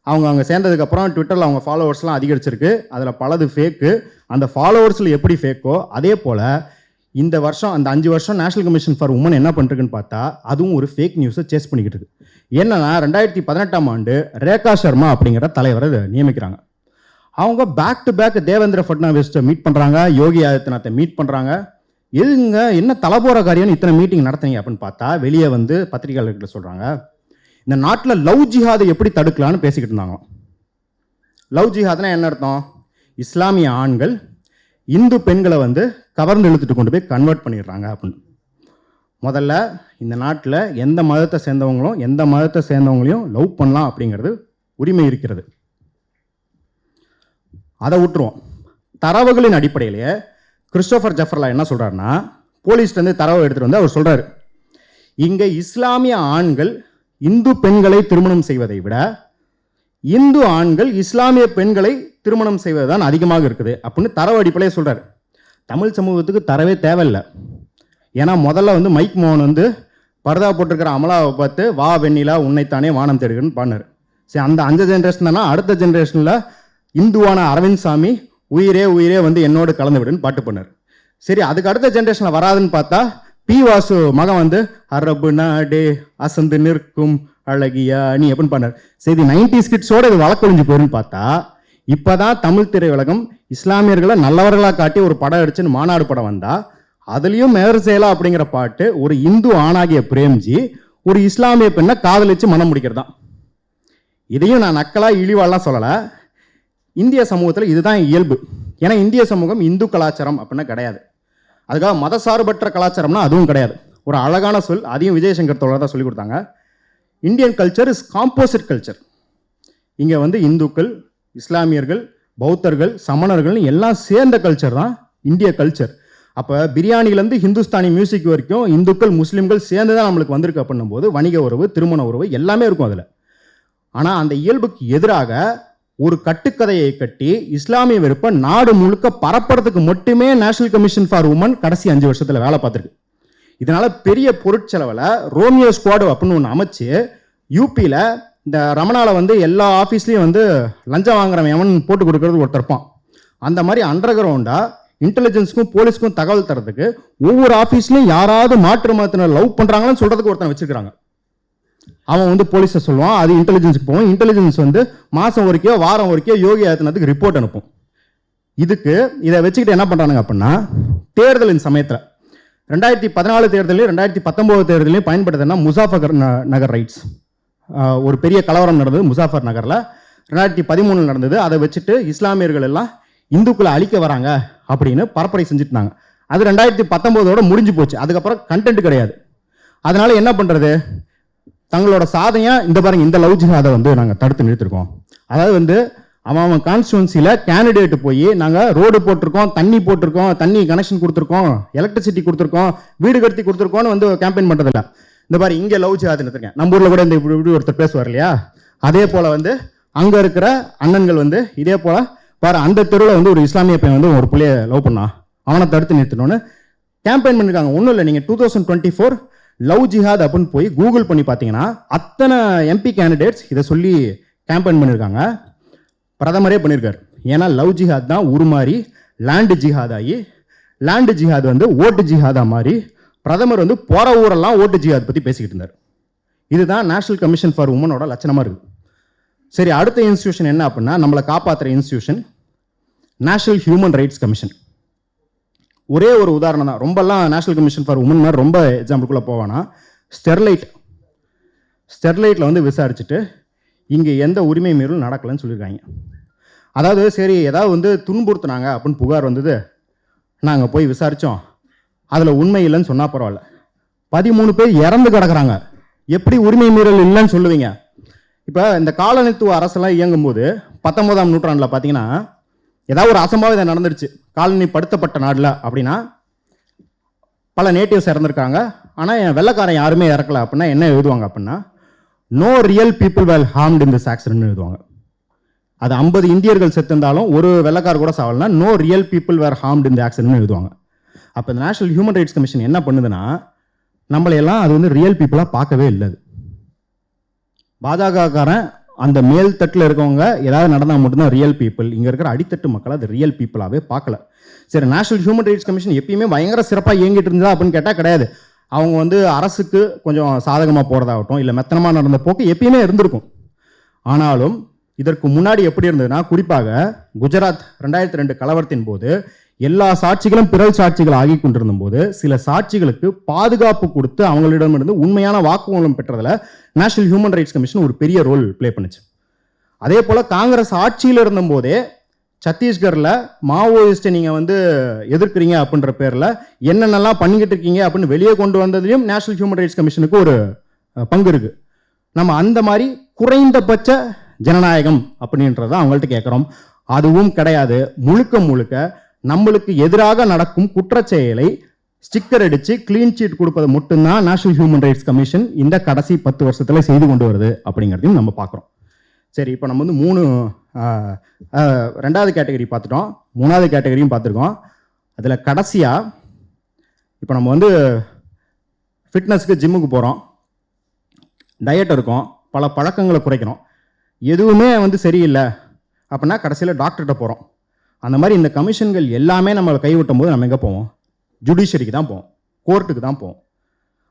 அவங்க அங்கே சேர்ந்ததுக்கப்புறம் ட்விட்டரில் அவங்க ஃபாலோவர்ஸ்லாம் அதிகரிச்சிருக்கு. அதில் பலது ஃபேக்கு. அந்த ஃபாலோவர்ஸில் எப்படி ஃபேக்கோ அதே போல் இந்த வருஷம், அந்த 5 வருஷம் நேஷனல் கமிஷன் ஃபார் உமன் என்ன பண்ணுறதுன்னு பார்த்தா அதுவும் ஒரு ஃபேக் நியூஸை சேஸ் பண்ணிக்கிட்டு இருக்கு. என்னன்னா, 2018ஆம் ஆண்டு ரேகா சர்மா அப்படிங்கிற தலைவரை நியமிக்கிறாங்க. அவங்க பேக் டு பேக் தேவேந்திர ஃபட்னாவிஸை மீட் பண்ணுறாங்க, யோகி ஆதித்யநாத்தை மீட் பண்ணுறாங்க. எதுங்க என்ன தலை போகிற காரியம்னு இத்தனை மீட்டிங் நடத்துனீங்க அப்படின்னு பார்த்தா வெளியே வந்து பத்திரிகையாளர்கிட்ட சொல்கிறாங்க, இந்த நாட்டில் லவ் ஜிஹாதை எப்படி தடுக்கலான்னு பேசிக்கிட்டு இருந்தாங்க. லவ் ஜிஹாத்னா என்ன அர்த்தம்? இஸ்லாமிய ஆண்கள் இந்து பெண்களை வந்து கவர்ந்து இழுத்துட்டு கொண்டு போய் கன்வெர்ட் பண்ணிடுறாங்க அப்படின்னு. முதல்ல இந்த நாட்டில் எந்த மதத்தை சேர்ந்தவங்களும் எந்த மதத்தை சேர்ந்தவங்களையும் லவ் பண்ணலாம் அப்படிங்கிறது உரிமை இருக்கிறது. அதை விட்டுருவோம். தரவுகளின் அடிப்படையிலேயே கிறிஸ்டோஃபர் ஜெஃபர்லா என்ன சொல்கிறாருன்னா, போலீஸ்லேருந்து தரவை எடுத்துகிட்டு வந்து அவர் சொல்கிறார், இங்கே இஸ்லாமிய ஆண்கள் இந்து பெண்களை திருமணம் செய்வதை விட இந்து ஆண்கள் இஸ்லாமிய பெண்களை திருமணம் செய்வது தான் அதிகமாக இருக்குது அப்படின்னு தரவு அடிப்படையே சொல்கிறார். தமிழ் சமூகத்துக்கு தரவே தேவையில்லை. ஏன்னா முதல்ல வந்து மைக் மோகன் வந்து பரதா போட்டிருக்கிற அமலாவை பார்த்து வா வெண்ணிலா உன்னைத்தானே வானம் தேடுகிறன்னு பாடினார். சரி, அந்த 5 ஜென்ரேஷன் தானே அடுத்த ஜென்ரேஷனில் இந்துவான அரவிந்த் சாமி உயிரே உயிரே வந்து என்னோடு கலந்து விடுன்னு பாட்டு பண்ணார். சரி, அதுக்கு அடுத்த ஜென்ரேஷனில் வராதுன்னு பார்த்தா பி வாசு மகன் வந்து அரபு நாடே அசந்து நிற்கும் அழகியா நீ எப்படின்னு பண்ணார். சரி, 90s கிட்ஸோட இது வழக்கொழிஞ்சு போயிருன்னு பார்த்தா இப்போதான் தமிழ் திரையுலகம் இஸ்லாமியர்களை நல்லவர்களாக காட்டி ஒரு படம் அடிச்சுன்னு மாநாடு படம் வந்தா அதுலேயும் மேர் சேலா அப்படிங்கிற பாட்டு ஒரு இந்து ஆணாகிய பிரேம்ஜி ஒரு இஸ்லாமிய பெண்ணை காதலிச்சு மனம் முடிக்கிறது தான். இதையும் நான் நக்கலாக இழிவாலாம் சொல்லலை. இந்திய சமூகத்தில் இதுதான் இயல்பு. ஏன்னா இந்திய சமூகம் இந்து கலாச்சாரம் அப்படின்னா கிடையாது. அதுக்காக மதசார்பற்ற கலாச்சாரம்னா அதுவும் கிடையாது. ஒரு அழகான சொல், அதையும் விஜயசங்கர் தோழர் தான் சொல்லி கொடுத்தாங்க. Indian culture is composite culture. இங்கே வந்து இந்துக்கள், இஸ்லாமியர்கள், பௌத்தர்கள், சமணர்கள்னு எல்லாம் சேர்ந்த கல்ச்சர் தான் இந்திய கல்ச்சர். அப்போ பிரியாணிலேருந்து ஹிந்துஸ்தானி மியூசிக் வரைக்கும் இந்துக்கள் முஸ்லீம்கள் சேர்ந்து தான் நம்மளுக்கு வந்திருக்கு அப்படின்னும் போது வணிக உறவு, திருமண உறவு எல்லாமே இருக்கும் அதில். ஆனால் அந்த இயல்புக்கு எதிராக ஒரு கட்டுக்கதையை கட்டி இஸ்லாமிய வெறுப்பை நாடு முழுக்க பரப்புறதுக்கு மட்டுமே நேஷனல் கமிஷன் ஃபார் உமன் கடைசி 5 வருஷத்துல வேலை பார்த்துருக்கு. இதனால பெரிய பொருட்செலவில் ரோமியோ ஸ்குவாடு அப்படின்னு ஒன்று அமைச்சு யூபியில் இந்த ரமணாவில் வந்து எல்லா ஆஃபீஸ்லேயும் வந்து லஞ்சம் வாங்குறவன் எவன் போட்டு கொடுக்கறது ஒருத்தர் இருப்பான். அந்த மாதிரி அண்டர் கிரவுண்டாக இன்டெலிஜென்ஸுக்கும் போலீஸ்க்கும் தகவல் தரதுக்கு ஒவ்வொரு ஆஃபீஸ்லையும் யாராவது மாற்று மதத்தினர் லவ் பண்ணுறாங்கன்னு சொல்கிறதுக்கு ஒருத்தனை வச்சுருக்காங்க. அவன் வந்து போலீஸை சொல்லுவான், அது இன்டெலிஜென்ஸுக்கு போவோம். இன்டெலிஜென்ஸ் வந்து மாதம் ஒருக்கையோ வாரம் ஒருக்கையோ யோகி ஆதித்யநாத்துக்கு ரிப்போர்ட் அனுப்பும். இதை வச்சுக்கிட்டு என்ன பண்ணுறானுங்க அப்படின்னா, தேர்தலின் சமயத்தில் 2014 தேர்தலையும் 2019 தேர்தலையும் பயன்படுத்தினா முசாஃபர் நகர் ரைட்ஸ் ஒரு பெரிய கலவரம் நடந்தது முசாஃபர் நகரில் 2013 நடந்தது. அதை வச்சுட்டு இஸ்லாமியர்கள் எல்லாம் இந்துக்களை அழிக்க வராங்க அப்படின்னு பரப்புரை செஞ்சுட்டாங்க. அது 2019 முடிஞ்சு போச்சு. அதுக்கப்புறம் கண்டென்ட் கிடையாது. அதனால என்ன பண்ணுறது, தங்களோட சாதனையாக இந்த பாருங்க இந்த லவ் ஜிஹாதை வந்து நாங்கள் தடுத்து நிறுத்திருக்கோம். அதாவது வந்து அவன் கான்ஸ்டுவன்சியில் கேண்டிடேட் போய் நாங்கள் ரோடு போட்டிருக்கோம், தண்ணி போட்டிருக்கோம், தண்ணி கனெக்ஷன் கொடுத்துருக்கோம், எலக்ட்ரிசிட்டி கொடுத்துருக்கோம், வீடு கட்டி கொடுத்துருக்கோன்னு வந்து கேம்பெயின் பண்ணுறதில்ல. இந்த மாதிரி இங்கே லவ் ஜிஹாது நிறுத்திருக்கேன். நம்ம ஊரில் கூட இந்த இப்படி ஒருத்தர் பேசுவார் இல்லையா, அதே போல் வந்து அங்கே இருக்கிற அண்ணன்கள் வந்து இதே போல் பாரு அந்த தெருவில் வந்து ஒரு இஸ்லாமிய பையன் வந்து ஒரு பிள்ளைய லவ் பண்ணான், அவனை தடுத்து நிறுத்தணும்னு கேம்பெயின் பண்ணியிருக்காங்க. ஒன்றும் இல்லை, நீங்கள் 2024 லவ் ஜிஹாத் அப்படின்னு போய் கூகுள் பண்ணி பார்த்தீங்கன்னா அத்தனை எம்பி கேண்டிடேட்ஸ் இதை சொல்லி கேம்பெயின் பண்ணியிருக்காங்க. பிரதமரே பண்ணியிருக்காரு. ஏன்னா லவ் ஜிஹாத் தான் உருமாறி லேண்டு ஜிஹாத் ஆகி, லேண்டு ஜிஹாத் வந்து ஓட்டு ஜிஹாதா மாதிரி பிரதமர் வந்து போகிற ஊரெல்லாம் ஓட்டு ஜிஹாத் பற்றி பேசிக்கிட்டு இருந்தார். இதுதான் நேஷனல் கமிஷன் ஃபார் உமனோட லட்சணமாக இருக்குது. சரி, அடுத்த இன்ஸ்டியூஷன் என்ன அப்படின்னா, நம்மளை காப்பாற்றுற institution national human rights commission. ஒரே ஒரு உதாரணம் தான், ரொம்பலாம் நேஷனல் கமிஷன் ஃபார் உமன் மாதிரி ரொம்ப எக்ஸாம்பிளுக்குள்ளே போவானா, ஸ்டெர்லைட்டில் வந்து விசாரிச்சுட்டு இங்கே எந்த உரிமை மீறலும் நடக்கலைன்னு சொல்லியிருக்காங்க. அதாவது சரி ஏதாவது வந்து துன்புறுத்துனாங்க அப்படின்னு புகார் வந்தது, நாங்கள் போய் விசாரித்தோம், அதில் உண்மை இல்லைன்னு சொன்னால் பரவாயில்ல. 13 பேர் இறந்து கிடக்குறாங்க, எப்படி உரிமை மீறல் இல்லைன்னு சொல்லுவீங்க? இப்போ இந்த காலனித்துவ அரசெல்லாம் இயங்கும்போது 19ஆம் நூற்றாண்டில் பார்த்தீங்கன்னா ஏதாவது ஒரு அசம்பாவிதம் நடந்துருச்சு காலனி படுத்தப்பட்ட நாட்டில் அப்படின்னா, பல நேட்டிவ்ஸ் இறந்துருக்காங்க, ஆனால் என் வெள்ளைக்காரன் யாருமே இறக்கல அப்படின்னா என்ன எழுதுவாங்க அப்படின்னா, no real people were harmed in this accident எழுதுவாங்க. அது 50 இந்தியர்கள் செத்திருந்தாலும் ஒரு வெள்ளைக்கார் கூட சாவல்னா no real people were harmed in the accident எழுதுவாங்க. அப்போ இந்த நேஷனல் ஹியூமன் ரைட்ஸ் கமிஷன் என்ன பண்ணுதுன்னா, நம்மளையெல்லாம் அது வந்து ரியல் பீப்புளாக பார்க்கவே இல்லை. பாஜகக்காரன் அந்த மேல் தட்டில் இருக்கவங்க ஏதாவது நடந்தால் மட்டும்தான் ரியல் பீப்புள், இங்கே இருக்கிற அடித்தட்டு மக்களை அது ரியல் பீப்புளாகவே பார்க்கல. சரி, நேஷனல் ஹியூமன் ரைட்ஸ் கமிஷன் எப்பயுமே பயங்கர சிறப்பாக இயங்கிட்டு இருந்தா அப்படின்னு கேட்டால் கிடையாது. அவங்க வந்து அரசுக்கு கொஞ்சம் சாதகமாக போகிறதாகட்டும் இல்லை மெத்தனமாக நடந்த போக்கு எப்பயுமே இருந்திருக்கும். ஆனாலும் இதற்கு முன்னாடி எப்படி இருந்ததுன்னா, குறிப்பாக குஜராத் 2002 கலவரத்தின் போது எல்லா சாட்சிகளும் பிறல் சாட்சிகள் ஆகி கொண்டிருந்த போது சில சாட்சிகளுக்கு பாதுகாப்பு கொடுத்து அவங்களிடமிருந்து உண்மையான வாக்குமூலம் பெற்றதில் நேஷனல் ஹியூமன் ரைட்ஸ் கமிஷன் ஒரு பெரிய ரோல் பிளே பண்ணுச்சு. அதே போல் காங்கிரஸ் ஆட்சியில் இருந்தபோதே சத்தீஸ்கரில் மாவோயிஸ்ட்டை நீங்கள் வந்து எதிர்க்கிறீங்க அப்படின்ற பேரில் என்னென்னலாம் பண்ணிக்கிட்டு இருக்கீங்க அப்படின்னு வெளியே கொண்டு வந்ததுலையும் நேஷனல் ஹியூமன் ரைட்ஸ் கமிஷனுக்கு ஒரு பங்கு இருக்குது. நம்ம அந்த மாதிரி குறைந்தபட்ச ஜனநாயகம் அப்படின்றத அவங்கள்ட்ட கேட்குறோம். அதுவும் கிடையாது. முழுக்க முழுக்க நம்மளுக்கு எதிராக நடக்கும் குற்றச்செயலை ஸ்டிக்கர் அடித்து க்ளீன் சீட் கொடுப்பது மட்டும்தான் நேஷனல் ஹியூமன் ரைட்ஸ் கமிஷன் இந்த கடைசி 10 வருஷத்தில் செய்து கொண்டு வருது அப்படிங்கிறதையும் நம்ம பார்க்குறோம். சரி, இப்போ நம்ம வந்து 2வது கேட்டகரி பார்த்துட்டோம், 3வது கேட்டகரியும் பார்த்துருக்கோம். அதில் கடைசியாக இப்போ நம்ம வந்து ஃபிட்னஸ்க்கு ஜிம்முக்கு போகிறோம், டயட் இருக்கோம், பல பழக்கங்களை குறைக்கிறோம், எதுவுமே வந்து சரியில்லை அப்படின்னா கடைசியில் டாக்டர்கிட்ட போகிறோம். அந்த மாதிரி இந்த கமிஷன்கள் எல்லாமே நம்மளை கைவிட்டும் போது நம்ம எங்கே போவோம்? ஜுடிஷியரிக்கு தான் போவோம், கோர்ட்டுக்கு தான் போவோம்.